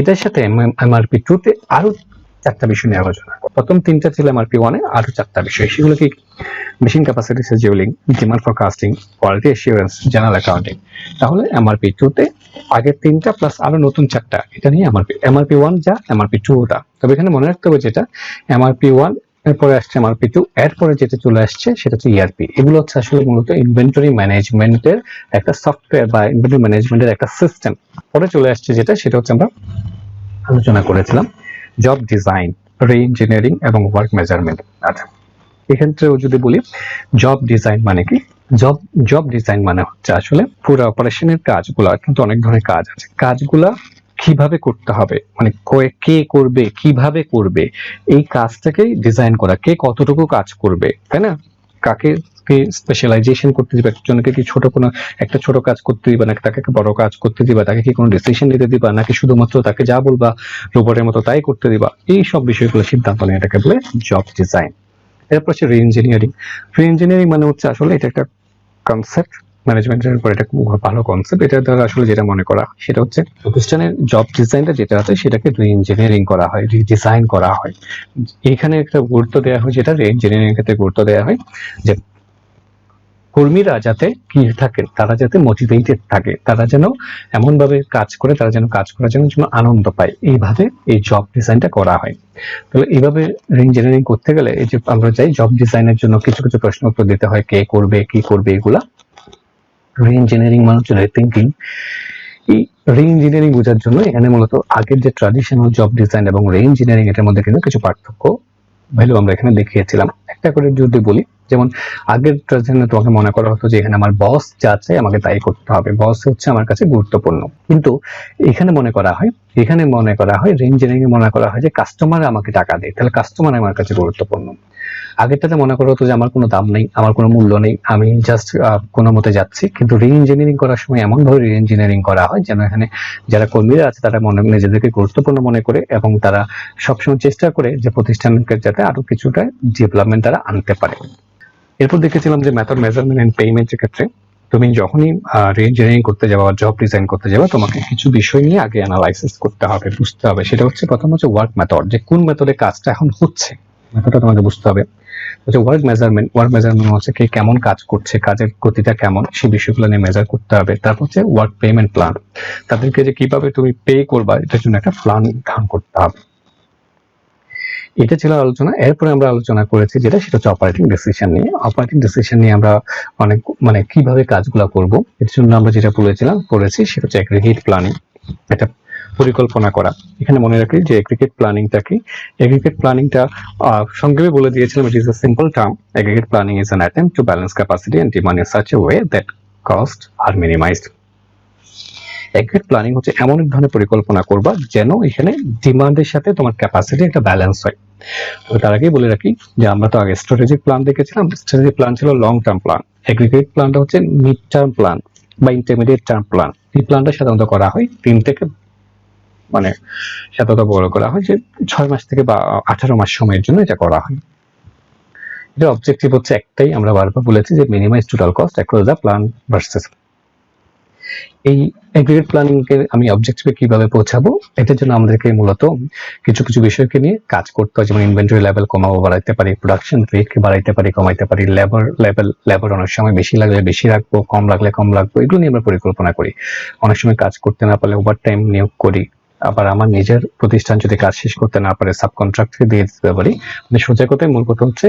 এটার সাথে এমআরপি 2 তে আরো 4টা বিষয় নিয়ে আলোচনা করব। প্রথম 3টা ছিল এমআরপি 1 এ, আরো 4টা বিষয়। সেগুলো কি? Machine capacity scheduling, demand forecasting, quality assurance, general accounting. তাহলে এমআরপি 2 তে আগের 3টা প্লাস আরো নতুন 4টা, এটা নিয়ে এমআরপি 1 যা, এমআরপি 2 টা। তবে এখানে মনে রাখতে হবে যেটা এমআরপি 1 এরপরে আসছে এমআরপি 2, এরপরে যেটা চলে আসছে সেটা হচ্ছে ইআরপি। এগুলো হচ্ছে আসলে মূলত ইনভেন্টরি ম্যানেজমেন্টের একটা সফটওয়্যার বা ইনভেন্টরি ম্যানেজমেন্টের একটা সিস্টেম। পরে চলে আসছে যেটা, সেটা হচ্ছে আমরা আলোচনা করেছিলাম জব ডিজাইন, রি-ইঞ্জিনিয়ারিং এবং ওয়ার্ক মেজারমেন্ট। আচ্ছা, এক্ষেত্রেও যদি বলি জব ডিজাইন মানে কি? জব ডিজাইন মানে হচ্ছে আসলে পুরো অপারেশনের কাজগুলো, কিন্তু অনেক ধরনের কাজ আছে, কাজগুলা কিভাবে করতে হবে, মানে কে করবে, কিভাবে করবে, এই কাজটাকেই ডিজাইন করা। কে কতটুকু কাজ করবে, তাই না? কাকে কে স্পেশালাইজেশন করতে দিবা, একজনকে কি ছোট কোনো একটা ছোট কাজ করতে দিবা, নাকি তাকে বড় কাজ করতে দিবা, তাকে কি কোনো ডিসিশন নিতে দিবা, নাকি শুধুমাত্র তাকে যা বলবা রোবটের মতো তাই করতে দিবা। এই সব বিষয়গুলো সিদ্ধান্ত নেয়, এটাকে বলে জব ডিজাইন। এরপর হচ্ছে রি-ইঞ্জিনিয়ারিং। রি-ইঞ্জিনিয়ারিং মানে হচ্ছে আসলে এটা একটা কনসেপ্ট, ম্যানেজমেন্টের উপর এটা খুব ভালো কনসেপ্ট। এটা দ্বারা আসলে যেটা মনে করা সেটা হচ্ছে প্রতিষ্ঠানের জব ডিজাইনটা যেটা আছে সেটাকে রি-ইঞ্জিনিয়ারিং করা হয়, রিডিজাইন করা হয়। এখানে একটা গুরুত্ব দেওয়া হয়, যেটা রি-ইঞ্জিনিয়ারিং ক্ষেত্রে গুরুত্ব দেওয়া হয় যে কর্মীরা যাতে কি থাকে, তারা যাতে মোটিভেটেড থাকে, তারা যেন এমন ভাবে কাজ করে, তারা যেন কাজ করার জন্য আনন্দ পায়, এইভাবে এই জব ডিজাইনটা করা হয়। তাহলে এইভাবে ইঞ্জিনিয়ারিং করতে গেলে এই যে আমরা চাই জব ডিজাইনের জন্য কিছু কিছু প্রশ্ন উত্তর দিতে হয়, কে করবে, কি করবে, এগুলা। রি-ইঞ্জিনিয়ারিং মানে হচ্ছে রিথিঙ্কিং। এই রি-ইঞ্জিনিয়ারিং বোঝার জন্য এখানে মূলত আগের যে ট্র্যাডিশনাল জব ডিজাইন এবং রি-ইঞ্জিনিয়ারিং এটার মধ্যে কিন্তু কিছু পার্থক্য ভ্যালু আমরা এখানে দেখিয়েছিলাম। একটা করে যদি বলি, যেমন আগের ট্র্যাডিশনে তোমাকে মনে করা হতো যে এখানে আমার বস যা চায় আমাকে তাই করতে হবে, বস হচ্ছে আমার কাছে গুরুত্বপূর্ণ। কিন্তু এখানে মনে করা হয় রি-ইঞ্জিনিয়ারিং এ মনে করা হয় যে কাস্টমার আমাকে টাকা দেয়, তাহলে কাস্টমার আমার কাছে গুরুত্বপূর্ণ। আগেরটাতে মনে করা হতো যে আমার কোনো দাম নেই, আমার কোনো মূল্য নেই, আমি জাস্ট কোনো মতে যাচ্ছি। কিন্তু রি-ইঞ্জিনিয়ারিং করার সময় এমন ভাবে রি-ইঞ্জিনিয়ারিং করা হয় যেন এখানে যারা কর্মীরা আছে তারা নিজেদেরকে গুরুত্বপূর্ণ মনে করে, এবং তারা সবসময় চেষ্টা করে যে প্রতিষ্ঠানকে যাতে আরো কিছুটা ডেভেলপমেন্ট তারা আনতে পারে। এরপর দেখেছিলাম যে মেথড, মেজারমেন্ট এন্ড পেমেন্টের ক্ষেত্রে তুমি যখনই রি-ইঞ্জিনিয়ারিং করতে যাবা বা জব ডিজাইন করতে যাবা, তোমাকে কিছু বিষয় নিয়ে আগে অ্যানালাইসিস করতে হবে, বুঝতে হবে। সেটা হচ্ছে প্রথম হচ্ছে ওয়ার্ক মেথড, যে কোন মেথডে কাজটা এখন হচ্ছে, মেথডটা তোমাকে বুঝতে হবে। হচ্ছে ওয়ার্ক মেজারমেন্ট হচ্ছে কে কেমন কাজ করছে, কাজের গতিটা কেমন, সেই বিষয়গুলো নিয়ে মেজার করতে হবে। তারপর হচ্ছে ওয়ার্ক পেমেন্ট প্ল্যান, তাদেরকে যে কিভাবে তুমি পে করবা এটার জন্য একটা প্ল্যান নির্ধারণ করতে হবে। এটা ছিল আলোচনা। এরপরে আমরা আলোচনা করেছি যেটা, সেটা হচ্ছে অপারেটিং ডিসিশন নিয়ে। অপারেটিং ডিসিশন নিয়ে আমরা অনেক কিভাবে কাজগুলো করব এর জন্য আমরা যেটা পড়েছি সেটা হচ্ছে এগ্রিগেট প্ল্যানিং, এটা পরিকল্পনা করা। এখানে মনে রাখি যে এগ্রিগেট প্ল্যানিংটা কি। এগ্রিগেট প্ল্যানিংটা সংক্ষেপে বলে দিয়েছিলাম, it is a simple term. Aggregate planning is an attempt to balance capacity and demand in such a way that cost are minimised. Aggregate planning হচ্ছে এমন এক ধরনের পরিকল্পনা করবা যেন এখানে ডিমান্ডের সাথে তোমার ক্যাপাসিটি একটা ব্যালেন্স হয়। তার আগেই বলে রাখি যে আমরা তো আগে স্ট্র্যাটেজিক প্ল্যান দেখেছিলাম। স্ট্র্যাটেজিক প্ল্যান ছিল লং টার্ম প্ল্যান, এগ্রিগেট প্ল্যানটা হচ্ছে মিড টার্ম প্ল্যান বা ইন্টারমিডিয়েট টার্ম প্ল্যান। এই প্ল্যানটা সাধারণত করা হয় 3 থেকে সাধারণত বড় করা হয় যে 6 মাস থেকে বা 18 মাস সময়ের জন্য এটা করা হয়। এটার অবজেক্টিভ হচ্ছে একটাই, আমরা বারবার বলেছি যে minimise total cost across the plan versus. এই এগ্রিগেট প্ল্যানিং এর আমি অবজেক্টিভে কিভাবে পৌঁছাবো, এটার জন্য আমাদেরকে মূলত কিছু কিছু বিষয়কে নিয়ে কাজ করতে হয়। যেমন ইনভেন্টরি লেভেল কমাবো, বাড়াইতে পারি, প্রোডাকশন রেট বাড়াইতে পারি, কমাইতে পারি, লেবার অনেক সময় বেশি লাগলে বেশি রাখবো, কম লাগলে কম রাখবো, এগুলো নিয়ে আমরা পরিকল্পনা করি। অনেক সময় কাজ করতে না পারলে ওভার টাইম নিয়োগ করি। আবার আমার নিজের প্রতিষ্ঠান যদি কাজ শেষ করতে না পারে সাবকন্ট্রাক্টকে দিয়ে দিতে পারি। মানে সোজা কথায় মূল কথা হচ্ছে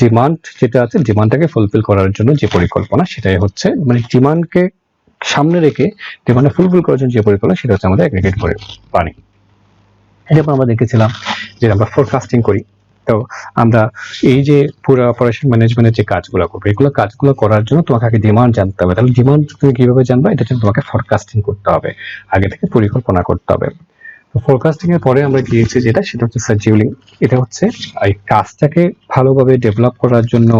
ডিমান্ড যেটা আছে, ডিমান্ডটাকে ফুলফিল করার জন্য যে পরিকল্পনা, সেটাই হচ্ছে মানে ডিমান্ডকে সামনে রেখে ডিমান্ড ফুলফিল করার জন্য যে পরিকল্পনা, সেটা হচ্ছে আমাদের এগ্রিগেট প্ল্যানিং। এরপর আমরা দেখেছিলাম যে আমরা ফোরকাস্টিং করি। তো আমরা এই যে পুরো অপারেশন ম্যানেজমেন্টের যে কাজগুলো করবো, এগুলো কাজগুলো করার জন্য তোমাকে আগে ডিমান্ড জানতে হবে। তাহলে ডিমান্ড তুমি কিভাবে জানবা, এটার জন্য তোমাকে ফোরকাস্টিং করতে হবে, আগে থেকে পরিকল্পনা করতে হবে। তো ফোরকাস্টিং এর পরে আমরা গিয়েছি যেটা, সেটা হচ্ছে শিডিউলিং। এটা হচ্ছে এই কাজটাকে ভালোভাবে ডেভেলপ করার জন্য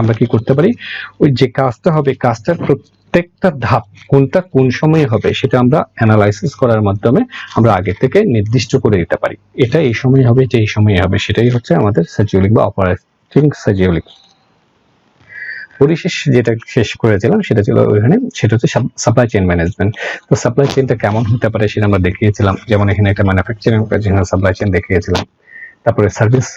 আমরা কি করতে পারি, ওই যে কাজটা হবে, কাজটার প্রত্যেকটা ধাপ কোনটা কোন সময়ে হবে সেটা আমরা অ্যানালাইসিস করার মাধ্যমে আমরা আগে থেকে নির্দিষ্ট করে দিতে পারি। এটা এই সময় হবে, এটা এই সময়ে হবে, সেটাই হচ্ছে আমাদের শিডিউলিং বা অপারেটিং শিডিউলিং। পরিশেষ যেটা শেষ করেছিলাম সেটা ছিল ওইখানে, সেটা হচ্ছে সাপ্লাই চেইন ম্যানেজমেন্ট। তো সাপ্লাই চেইনটা কেমন হতে পারে সেটা আমরা দেখিয়েছিলাম, যেমন এখানে একটা ম্যানুফ্যাকচারিং সাপ্লাই চেইন দেখিয়েছিলাম। তারপরে সার্ভিস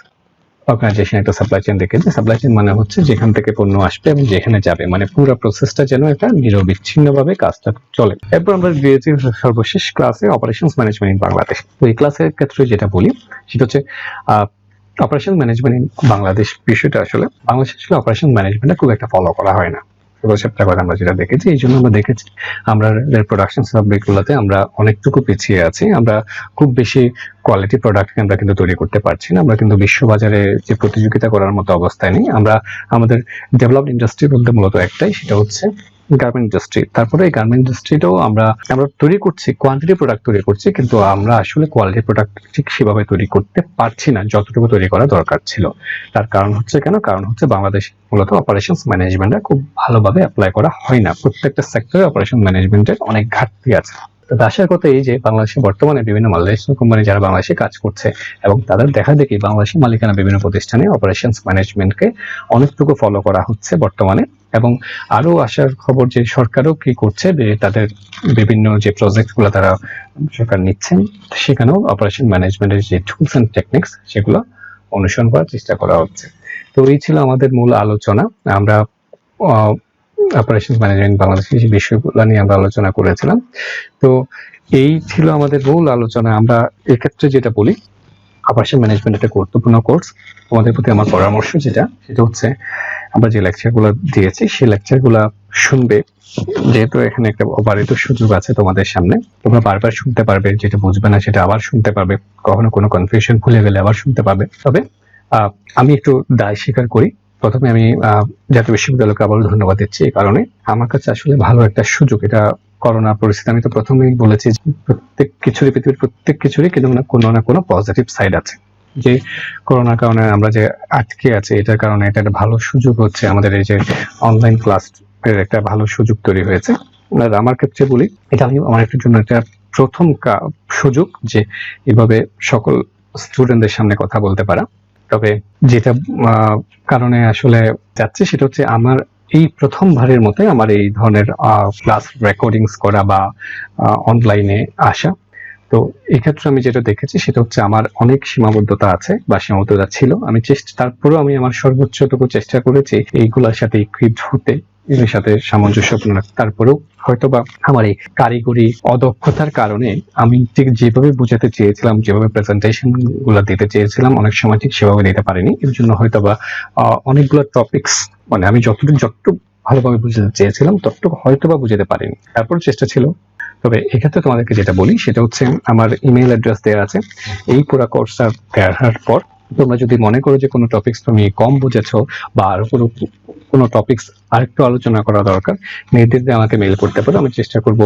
অর্গানাইজেশন একটা সাপ্লাই চেইন দেখেছে। সাপ্লাই চেইন মানে হচ্ছে যেখান থেকে পণ্য আসবে এবং যেখানে যাবে, মানে পুরো প্রসেসটা যেন একটা নিরবিচ্ছিন্নভাবে কাজটা চলে। এরপর আমরা দিয়েছি সর্বশেষ ক্লাসে অপারেশনস ম্যানেজমেন্ট ইন বাংলাদেশ। তো এই ক্লাসের ক্ষেত্রে যেটা বলি সেটা হচ্ছে অপারেশন ম্যানেজমেন্ট ইন বাংলাদেশ বিষয়টা আসলে বাংলাদেশে আসলে অপারেশন ম্যানেজমেন্টটা খুব একটা ফলো করা হয় না। আমরা যেটা দেখেছি, এই জন্য আমরা দেখেছি আমরা প্রোডাকশন সাবজেক্টগুলোতে আমরা অনেকটুকু পিছিয়ে আছি। আমরা খুব বেশি কোয়ালিটি প্রোডাক্ট আমরা কিন্তু তৈরি করতে পারছি না। আমরা কিন্তু বিশ্ববাজারে যে প্রতিযোগিতা করার মতো অবস্থায় নেই। আমরা আমাদের ডেভেলপড ইন্ডাস্ট্রি বলতে মূলত একটাই, সেটা হচ্ছে গার্মেন্ট ইন্ডাস্ট্রি। তারপরে এই গার্মেন্ট ইন্ডাস্ট্রিটাও আমরা তৈরি করছি, কোয়ান্টিটি প্রোডাক্ট তৈরি করছি, কিন্তু আমরা আসলে কোয়ালিটি প্রোডাক্ট ঠিক সেভাবে তৈরি করতে পারছি না যতটুকু তৈরি করা দরকার ছিল। তার কারণ হচ্ছে কারণ হচ্ছে বাংলাদেশ মূলত অপারেশনস ম্যানেজমেন্টটা খুব ভালোভাবে অ্যাপ্লাই করা হয় না। প্রত্যেকটা সেক্টরে অপারেশন ম্যানেজমেন্টের অনেক ঘাটতি আছে। তবে আশার কথা এই যে বাংলাদেশে বর্তমানে বিভিন্ন মালয়েশিয়ান কোম্পানি যারা বাংলাদেশে কাজ করছে এবং তাদের দেখা দেখি বাংলাদেশি মালিকানা বিভিন্ন প্রতিষ্ঠানে অপারেশনস ম্যানেজমেন্টকে অনেকটুকু ফলো করা হচ্ছে বর্তমানে। এবং আরো আসার খবর যে সরকারও কি করছে, যে তাদের বিভিন্ন যে প্রজেক্টগুলো তারা সরকার নিচ্ছেন সেখানেও অপারেশন ম্যানেজমেন্টের যে টুলস এন্ড টেকনিক্স সেগুলো অনুসরণ করার চেষ্টা করা হচ্ছে। তো এই ছিল আমাদের মূল আলোচনা। আমরা অপারেশন ম্যানেজমেন্ট বাংলাদেশের যে বিষয়গুলো নিয়ে আমরা আলোচনা করেছিলাম। তো এই ছিল আমাদের মূল আলোচনা। আমরা এক্ষেত্রে যেটা বলি, অপারেশন ম্যানেজমেন্ট একটা গুরুত্বপূর্ণ কোর্স। তোমাদের প্রতি আমার পরামর্শ সেটা হচ্ছে আমরা যে লেকচারগুলো দিয়েছি সেই লেকচারগুলো শুনবে, যেহেতু এখানে একটা অবারিত সুযোগ আছে তোমাদের সামনে। তোমরা বারবার শুনতে পারবে, যেটা বুঝবে না সেটা আবার শুনতে পারবে, কখনো কোনো কনফিউশন ভুলে গেলে আবার শুনতে পারবে। তবে আমি একটু দায় স্বীকার করি। প্রথমে আমি জাতীয় বিশ্ববিদ্যালয়কে আবারও ধন্যবাদ দিচ্ছি, এই কারণে আমার কাছে আসলে ভালো একটা সুযোগ। এটা করোনা পরিস্থিতি, আমি তো প্রথমেই বলেছি প্রত্যেক কিছুরই, পৃথিবীর প্রত্যেক কিছুরই কিন্তু কোনো না কোনো পজিটিভ সাইড আছে। যে করোনার কারণে আমরা যে আটকে আছি, এটার কারণে এটা একটা ভালো সুযোগ হচ্ছে, আমাদের এই যে অনলাইন ক্লাস এর একটা ভালো সুযোগ তৈরি হয়েছে। আর আমার ক্ষেত্রে বলি, এটা আমি আমার একটু জন্য একটা প্রথম সুযোগ যে এভাবে সকল স্টুডেন্টদের সামনে কথা বলতে পারা। তবে যেটা কারণে আসলে যাচ্ছে সেটা হচ্ছে আমার এই প্রথমবারের মতো আমার এই ধরনের ক্লাস রেকর্ডিংস করা বা অনলাইনে আসা। তো এক্ষেত্রে আমি যেটা দেখেছি সেটা হচ্ছে আমার অনেক সীমাবদ্ধতা আছে বা সীমাবদ্ধতা ছিল। আমি তারপরেও আমি আমার সর্বোচ্চটুকু চেষ্টা করেছি এইগুলোর সাথে ইকুইপড হতে, এর সাথে সামঞ্জস্যপূর্ণ রাখতে। তারপরেও হয়তোবা আমার এই কারিগরি অদক্ষতার কারণে আমি ঠিক যেভাবে বোঝাতে চেয়েছিলাম, যেভাবে প্রেজেন্টেশন গুলো দিতে চেয়েছিলাম, অনেক সময় ঠিক সেভাবে দিতে পারিনি। এর জন্য হয়তোবা অনেকগুলো টপিকস মানে আমি যতটুকু ভালোভাবে বুঝাতে চেয়েছিলাম ততটুকু হয়তোবা বুঝাতে পারিনি। তারপর চেষ্টা ছিল। তবে এক্ষেত্রে তোমাদেরকে যেটা বলি সেটা হচ্ছে আমার ইমেল অ্যাড্রেস দেওয়া আছে। এই পুরো কোর্সটা দেওয়ার পর তোমরা যদি মনে করো যে কোনো টপিকস তুমি কম বুঝেছো বা আরো কোনো টপিকস আরেকটু আলোচনা করা দরকার, নির্দেশে আমাকে মেইল করতে পারো। আমি চেষ্টা করব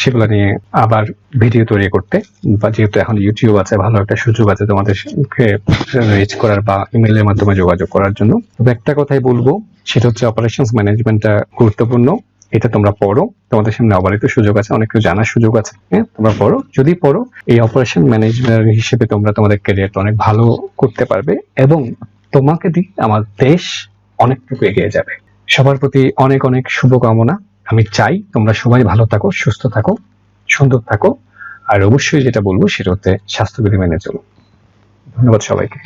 সেগুলো নিয়ে আবার ভিডিও তৈরি করতে। বা যেহেতু এখন ইউটিউব আছে, ভালো একটা সুযোগ আছে তোমাদেরকে রিচ করার বা ইমেলের মাধ্যমে যোগাযোগ করার জন্য। তবে একটা কথাই বলবো, সেটা হচ্ছে অপারেশনস ম্যানেজমেন্টটা গুরুত্বপূর্ণ। এটা তোমরা পড়ো, তোমাদের সামনে অবারিত সুযোগ আছে, অনেক কিছু জানার সুযোগ আছে। হ্যাঁ, তোমরা পড়ো। যদি পড়ো, এই অপারেশন ম্যানেজমেন্ট হিসেবে তোমরা তোমাদের ক্যারিয়ারটা অনেক ভালো করতে পারবে এবং তোমাকে দিয়ে আমার দেশ অনেকটুকু এগিয়ে যাবে। সবার প্রতি অনেক অনেক শুভকামনা। আমি চাই তোমরা সবাই ভালো থাকো, সুস্থ থাকো, সুন্দর থাকো। আর অবশ্যই যেটা বলবো সেটা হচ্ছে স্বাস্থ্যবিধি মেনে চলো। ধন্যবাদ সবাইকে।